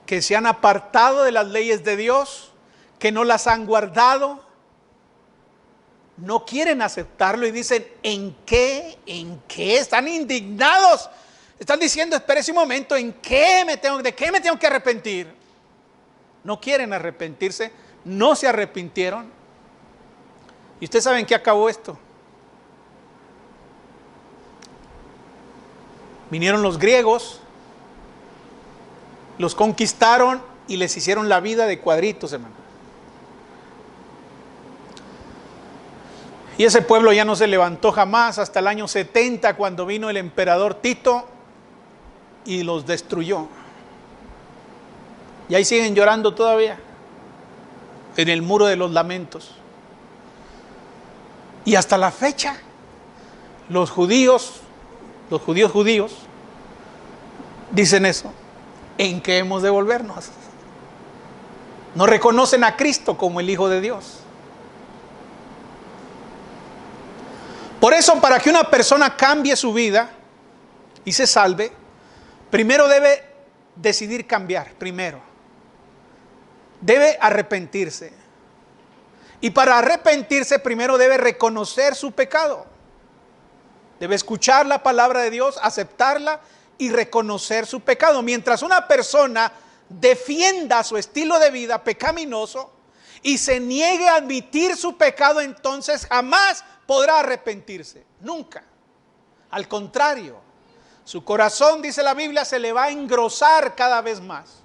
Que se han apartado de las leyes de Dios, que no las han guardado. No quieren aceptarlo y dicen: ¿en qué? ¿En qué? Están indignados. Están diciendo: espérese un momento, ¿de qué me tengo que arrepentir? No quieren arrepentirse, no se arrepintieron. ¿Y ustedes saben qué acabó esto? Vinieron los griegos, los conquistaron y les hicieron la vida de cuadritos, hermano. Y ese pueblo ya no se levantó jamás hasta el año 70, cuando vino el emperador Tito y los destruyó. Y ahí siguen llorando todavía, en el muro de los lamentos. Y hasta la fecha, los judíos dicen eso: ¿en qué hemos de volvernos? No reconocen a Cristo como el Hijo de Dios. Por eso, para que una persona cambie su vida y se salve, primero debe decidir cambiar, primero. Debe arrepentirse. Y para arrepentirse, primero debe reconocer su pecado. Debe escuchar la palabra de Dios, aceptarla y reconocer su pecado. Mientras una persona defienda su estilo de vida pecaminoso y se niegue a admitir su pecado, entonces jamás podrá arrepentirse, nunca. Al contrario, su corazón, dice la Biblia, se le va a engrosar cada vez más.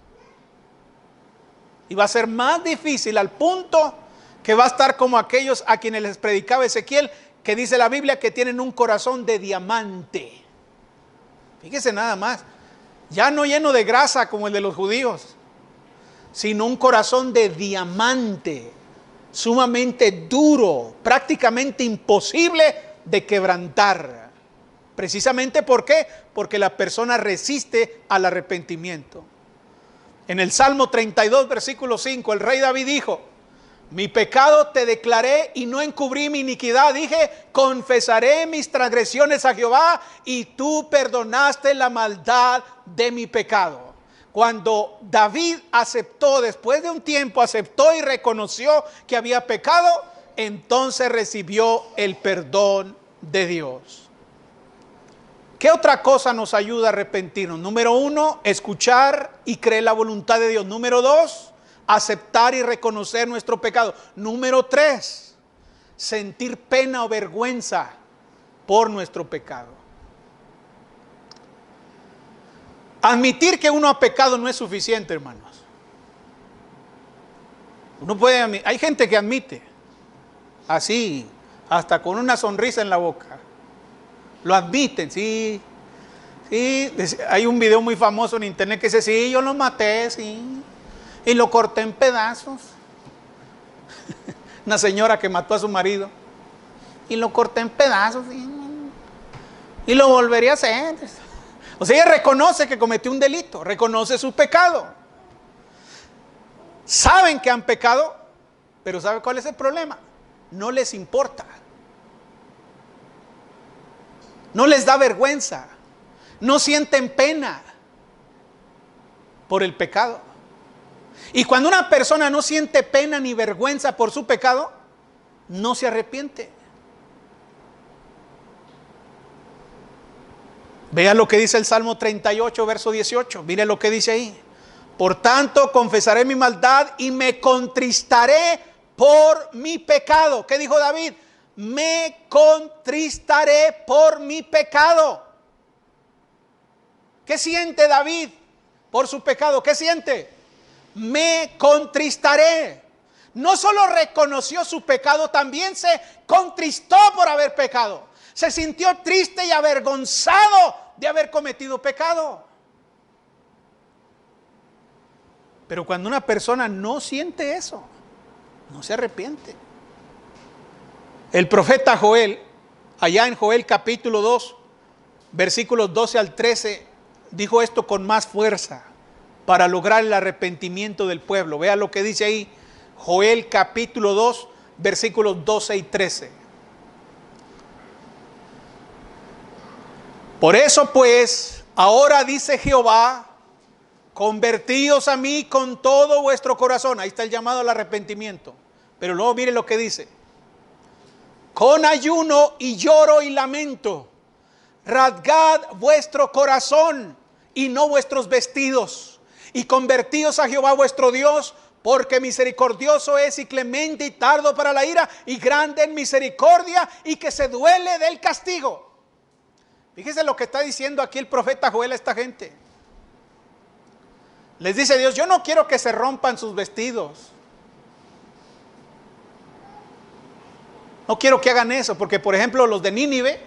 Y va a ser más difícil, al punto que va a estar como aquellos a quienes les predicaba Ezequiel, que dice la Biblia que tienen un corazón de diamante. Fíjese nada más, ya no lleno de grasa como el de los judíos, sino un corazón de diamante, sumamente duro, prácticamente imposible de quebrantar. Precisamente ¿por qué? Porque la persona resiste al arrepentimiento. En el Salmo 32, versículo 5, el rey David dijo: mi pecado te declaré y no encubrí mi iniquidad. Dije: confesaré mis transgresiones a Jehová y tú perdonaste la maldad de mi pecado. Cuando David aceptó, después de un tiempo aceptó y reconoció que había pecado, entonces recibió el perdón de Dios. ¿Qué otra cosa nos ayuda a arrepentirnos? Número 1, escuchar y creer la voluntad de Dios. Número 2, aceptar y reconocer nuestro pecado. Número 3, sentir pena o vergüenza por nuestro pecado. Admitir que uno ha pecado no es suficiente, hermanos. Uno puede, hay gente que admite, así, hasta con una sonrisa en la boca. Lo admiten, sí. Hay un video muy famoso en internet que dice, sí, yo lo maté, sí. Y lo corté en pedazos. Una señora que mató a su marido. Y lo corté en pedazos. Sí. Y lo volvería a hacer. O sea, ella reconoce que cometió un delito, reconoce su pecado. Saben que han pecado, pero ¿sabe cuál es el problema? No les importa. No les da vergüenza. No sienten pena por el pecado. Y cuando una persona no siente pena ni vergüenza por su pecado, no se arrepiente. Vea lo que dice el Salmo 38, verso 18. Mire lo que dice ahí. Por tanto, confesaré mi maldad y me contristaré por mi pecado. ¿Qué dijo David? Me contristaré por mi pecado. ¿Qué siente David por su pecado? ¿Qué siente? Me contristaré. No solo reconoció su pecado, también se contristó por haber pecado. Se sintió triste y avergonzado de haber cometido pecado. Pero cuando una persona no siente eso, no se arrepiente. El profeta Joel, allá en Joel capítulo 2, versículos 12 al 13, dijo esto con más fuerza para lograr el arrepentimiento del pueblo. Vea lo que dice ahí, Joel capítulo 2, versículos 12 y 13. Por eso pues, ahora dice Jehová, convertíos a mí con todo vuestro corazón. Ahí está el llamado al arrepentimiento. Pero luego mire lo que dice. Con ayuno y lloro y lamento, rasgad vuestro corazón y no vuestros vestidos, y convertíos a Jehová vuestro Dios, porque misericordioso es y clemente y tardo para la ira, y grande en misericordia, y que se duele del castigo. Fíjese lo que está diciendo aquí el profeta Joel a esta gente. Les dice Dios, yo no quiero que se rompan sus vestidos. No quiero que hagan eso, porque por ejemplo los de Nínive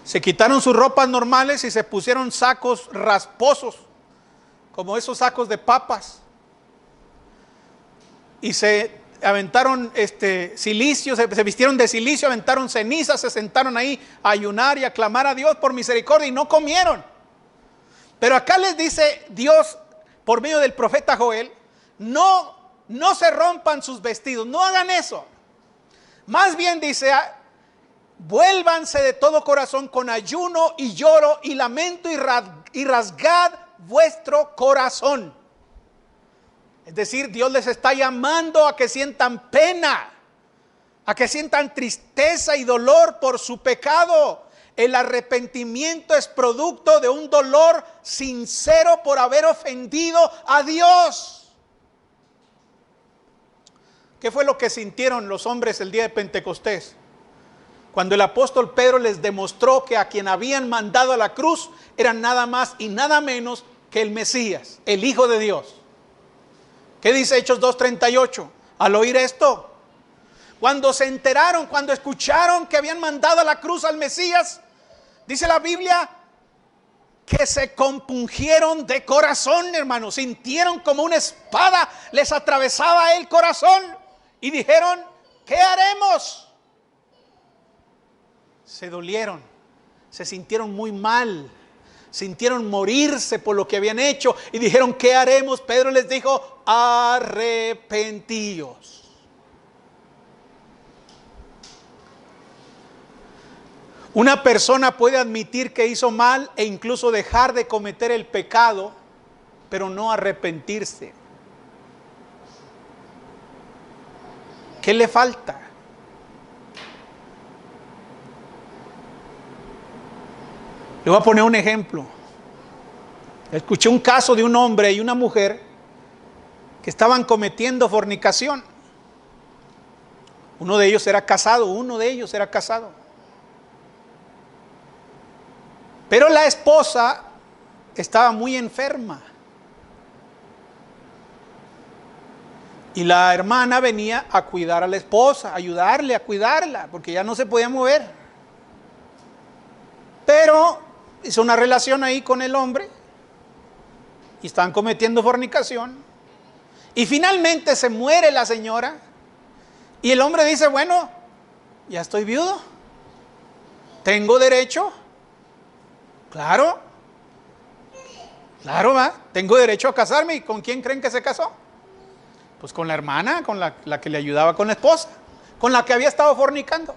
se quitaron sus ropas normales y se pusieron sacos rasposos, como esos sacos de papas. Y se aventaron silicio, se vistieron de silicio, aventaron cenizas, se sentaron ahí a ayunar y a clamar a Dios por misericordia y no comieron. Pero acá les dice Dios por medio del profeta Joel, no se rompan sus vestidos, no hagan eso. Más bien dice, vuélvanse de todo corazón con ayuno y lloro y lamento y rasgad vuestro corazón. Es decir, Dios les está llamando a que sientan pena, a que sientan tristeza y dolor por su pecado. El arrepentimiento es producto de un dolor sincero por haber ofendido a Dios. ¿Qué fue lo que sintieron los hombres el día de Pentecostés? Cuando el apóstol Pedro les demostró que a quien habían mandado a la cruz era nada más y nada menos que el Mesías, el Hijo de Dios. ¿Qué dice Hechos 2:38? Al oír esto, cuando se enteraron, cuando escucharon que habían mandado a la cruz al Mesías, dice la Biblia que se compungieron de corazón, hermanos. Sintieron como una espada les atravesaba el corazón y dijeron, ¿qué haremos? Se dolieron, se sintieron muy mal, sintieron morirse por lo que habían hecho y dijeron, ¿qué haremos? Pedro les dijo, arrepentíos. Una persona puede admitir que hizo mal e incluso dejar de cometer el pecado, pero no arrepentirse. ¿Qué le falta? Le voy a poner un ejemplo. Escuché un caso de un hombre y una mujer que estaban cometiendo fornicación. Uno de ellos era casado. Pero la esposa estaba muy enferma. Y la hermana venía a cuidar a la esposa, a ayudarle a cuidarla, porque ya no se podía mover. Pero hizo una relación ahí con el hombre y estaban cometiendo fornicación. Y finalmente se muere la señora y el hombre dice, bueno, ya estoy viudo, tengo derecho, claro, tengo derecho a casarme. ¿Y con quién creen que se casó? Pues con la hermana, con la que le ayudaba con la esposa, con la que había estado fornicando.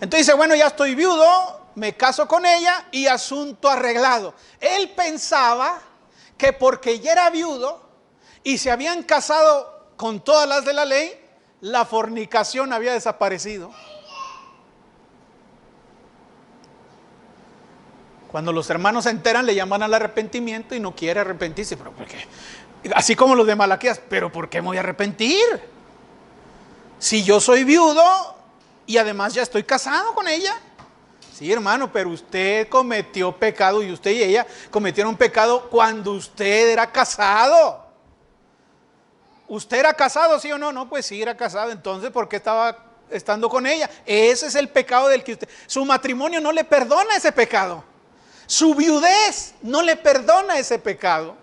Entonces dice, bueno, ya estoy viudo, me caso con ella y asunto arreglado. Él pensaba que porque ya era viudo y se habían casado con todas las de la ley, la fornicación había desaparecido. Cuando los hermanos se enteran, le llaman al arrepentimiento y no quiere arrepentirse. ¿Pero por qué? Así como los de Malaquías, ¿pero por qué me voy a arrepentir? Si yo soy viudo y además ya estoy casado con ella. Sí, hermano, pero usted cometió pecado y usted y ella cometieron pecado cuando usted era casado. ¿Usted era casado, sí o no? No, pues sí, era casado. Entonces, ¿por qué estaba estando con ella? Ese es el pecado del que usted... Su matrimonio no le perdona ese pecado. Su viudez no le perdona ese pecado.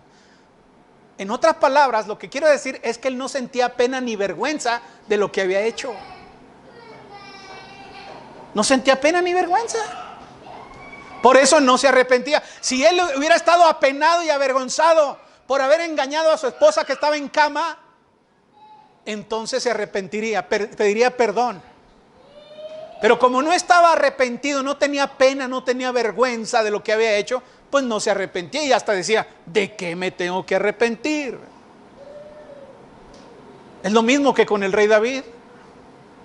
En otras palabras, lo que quiero decir es que él no sentía pena ni vergüenza de lo que había hecho. No sentía pena ni vergüenza. Por eso no se arrepentía. Si él hubiera estado apenado y avergonzado por haber engañado a su esposa que estaba en cama, entonces se arrepentiría, pediría perdón. Pero como no estaba arrepentido, no tenía pena, no tenía vergüenza de lo que había hecho, pues no se arrepentía y hasta decía, ¿de qué me tengo que arrepentir? Es lo mismo que con el rey David.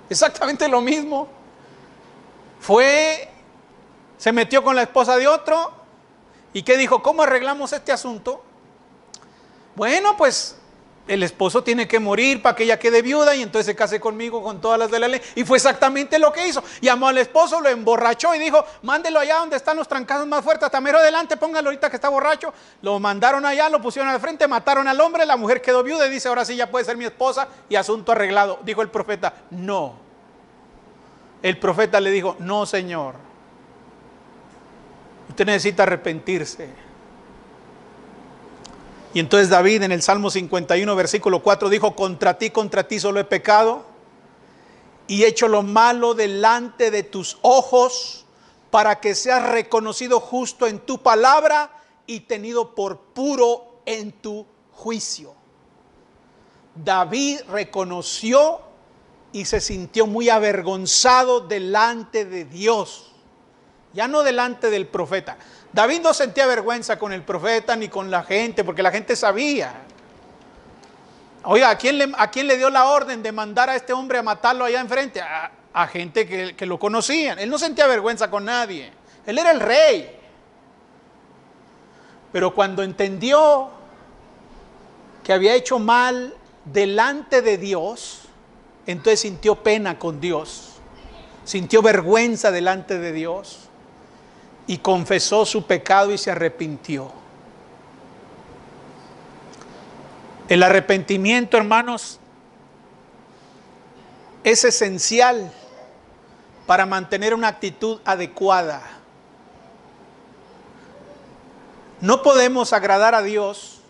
Exactamente lo mismo. Se metió con la esposa de otro y ¿qué dijo? ¿Cómo arreglamos este asunto? Bueno, pues el esposo tiene que morir para que ella quede viuda y entonces se case conmigo con todas las de la ley. Y fue exactamente lo que hizo. Llamó al esposo, lo emborrachó y dijo, mándelo allá donde están los trancados más fuertes, hasta mero adelante, póngalo ahorita que está borracho. Lo mandaron allá, lo pusieron al frente, mataron al hombre, la mujer quedó viuda y dice, ahora sí ya puede ser mi esposa y asunto arreglado. Dijo el profeta, no. El profeta le dijo, no, señor. Usted necesita arrepentirse. Y entonces David en el Salmo 51 versículo 4 dijo, contra ti solo he pecado y hecho lo malo delante de tus ojos para que seas reconocido justo en tu palabra y tenido por puro en tu juicio. David reconoció y se sintió muy avergonzado delante de Dios, ya no delante del profeta. David no sentía vergüenza con el profeta ni con la gente, porque la gente sabía. Oiga, ¿a quién le dio la orden de mandar a este hombre a matarlo allá enfrente? A gente que lo conocían. Él no sentía vergüenza con nadie. Él era el rey. Pero cuando entendió que había hecho mal delante de Dios, entonces sintió pena con Dios. Sintió vergüenza delante de Dios. Y confesó su pecado y se arrepintió. El arrepentimiento, hermanos, es esencial para mantener una actitud adecuada. No podemos agradar a Dios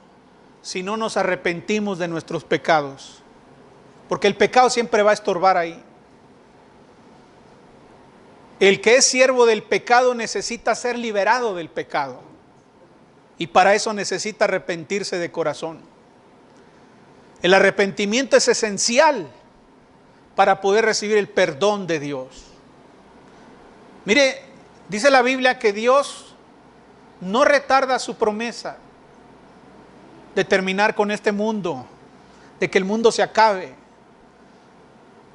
si no nos arrepentimos de nuestros pecados, porque el pecado siempre va a estorbar ahí. El que es siervo del pecado necesita ser liberado del pecado. Y para eso necesita arrepentirse de corazón. El arrepentimiento es esencial para poder recibir el perdón de Dios. Mire, dice la Biblia que Dios no retarda su promesa de terminar con este mundo, de que el mundo se acabe.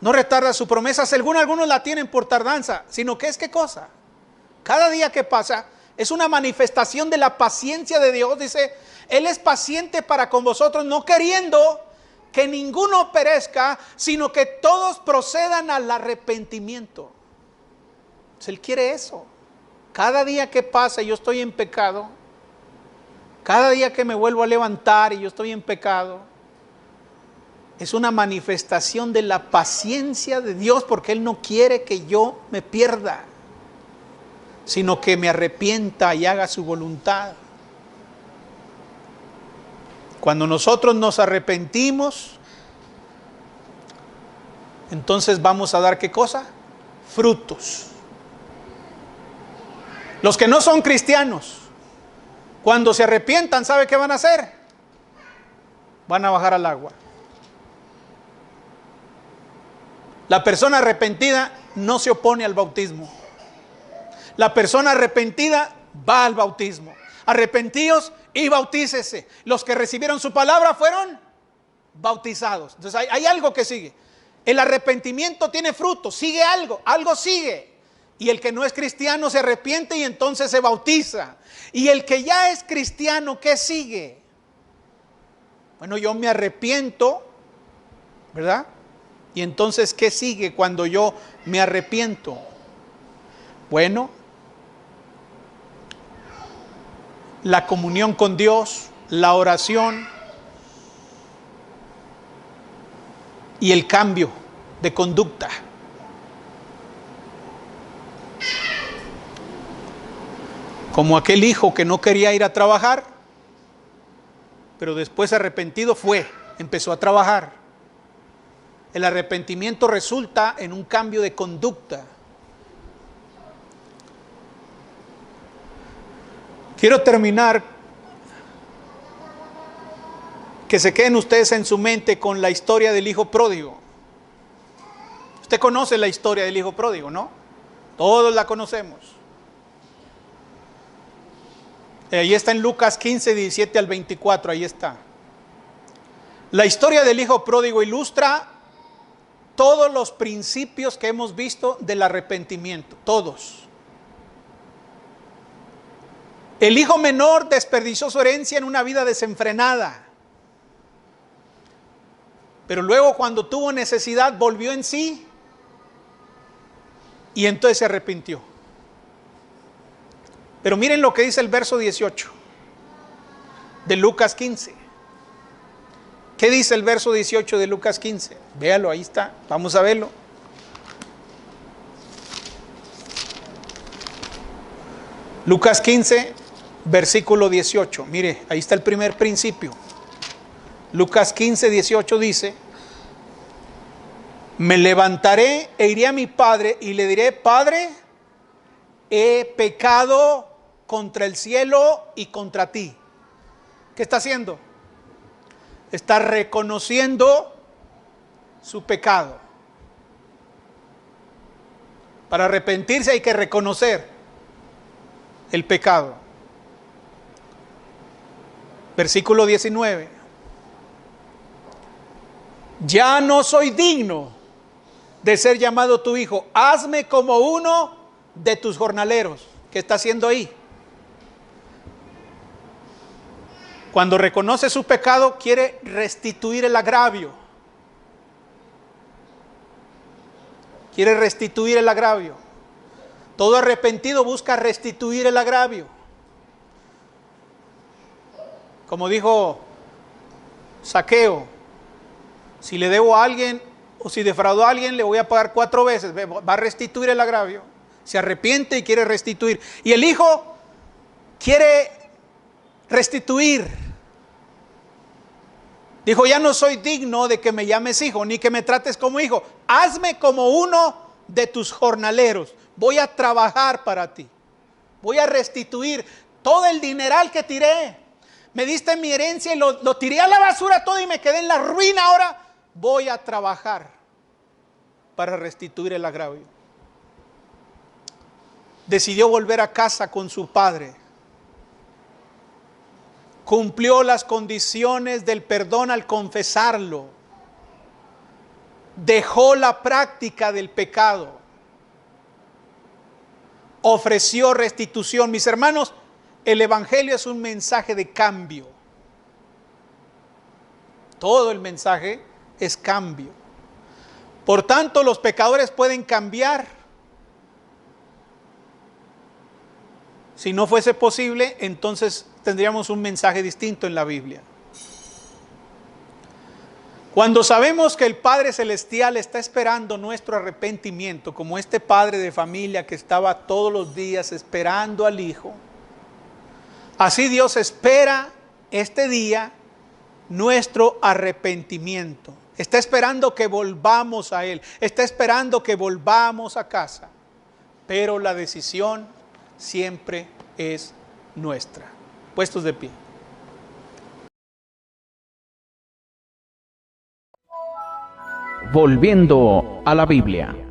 No retarda su promesa, según algunos la tienen por tardanza, sino que es ¿qué cosa? Cada día que pasa es una manifestación de la paciencia de Dios. Dice, Él es paciente para con vosotros, no queriendo que ninguno perezca, sino que todos procedan al arrepentimiento. Pues Él quiere eso. Cada día que pasa y yo estoy en pecado, cada día que me vuelvo a levantar y yo estoy en pecado, es una manifestación de la paciencia de Dios, porque Él no quiere que yo me pierda, sino que me arrepienta y haga su voluntad. Cuando nosotros nos arrepentimos, entonces vamos a dar ¿qué cosa? Frutos. Los que no son cristianos, cuando se arrepientan, ¿sabe qué van a hacer? Van a bajar al agua. La persona arrepentida no se opone al bautismo. La persona arrepentida va al bautismo. Arrepentíos y bautícese. Los que recibieron su palabra fueron bautizados. Entonces hay algo que sigue. El arrepentimiento tiene fruto, sigue algo sigue. Y el que no es cristiano se arrepiente y entonces se bautiza. Y el que ya es cristiano, ¿qué sigue? Bueno, yo me arrepiento, ¿verdad? Y entonces, ¿qué sigue cuando yo me arrepiento? Bueno, la comunión con Dios, la oración y el cambio de conducta. Como aquel hijo que no quería ir a trabajar, pero después arrepentido empezó a trabajar. El arrepentimiento resulta en un cambio de conducta. Quiero terminar, que se queden ustedes en su mente con la historia del hijo pródigo. Usted conoce la historia del hijo pródigo, ¿no? Todos la conocemos. Ahí está en Lucas 15, 17 al 24, ahí está. La historia del hijo pródigo ilustra todos los principios que hemos visto del arrepentimiento, todos. El hijo menor desperdició su herencia en una vida desenfrenada. Pero luego, cuando tuvo necesidad, volvió en sí y entonces se arrepintió. Pero miren lo que dice el verso 18 de Lucas 15. ¿Qué dice el verso 18 de Lucas 15? Véalo, ahí está, vamos a verlo. Lucas 15, versículo 18. Mire, ahí está el primer principio. Lucas 15, 18 dice: me levantaré e iré a mi padre y le diré: Padre, he pecado contra el cielo y contra ti. ¿Qué está haciendo? Está reconociendo su pecado. Para arrepentirse hay que reconocer el pecado. Versículo 19. Ya no soy digno de ser llamado tu hijo. Hazme como uno de tus jornaleros. ¿Qué está haciendo ahí? Cuando reconoce su pecado, quiere restituir el agravio. Quiere restituir el agravio. Todo arrepentido busca restituir el agravio. Como dijo Zaqueo, si le debo a alguien o si defraudó a alguien, le voy a pagar 4 veces. Va a restituir el agravio. Se arrepiente y quiere restituir. Y el hijo quiere restituir. Dijo: ya no soy digno de que me llames hijo, ni que me trates como hijo. Hazme como uno de tus jornaleros. Voy a trabajar para ti. Voy a restituir todo el dineral que tiré. Me diste mi herencia y lo tiré a la basura todo y me quedé en la ruina. Ahora voy a trabajar para restituir el agravio. Decidió volver a casa con su padre. Cumplió las condiciones del perdón al confesarlo. Dejó la práctica del pecado. ofreció restitución. Mis hermanos, el Evangelio es un mensaje de cambio. Todo el mensaje es cambio. Por tanto, los pecadores pueden cambiar. Si no fuese posible, entonces tendríamos un mensaje distinto en la Biblia. Cuando sabemos que el Padre Celestial está esperando nuestro arrepentimiento, como este padre de familia que estaba todos los días esperando al Hijo, así Dios espera este día nuestro arrepentimiento. Está esperando que volvamos a Él, está esperando que volvamos a casa, pero la decisión siempre es nuestra. Puestos de pie. Volviendo a la Biblia.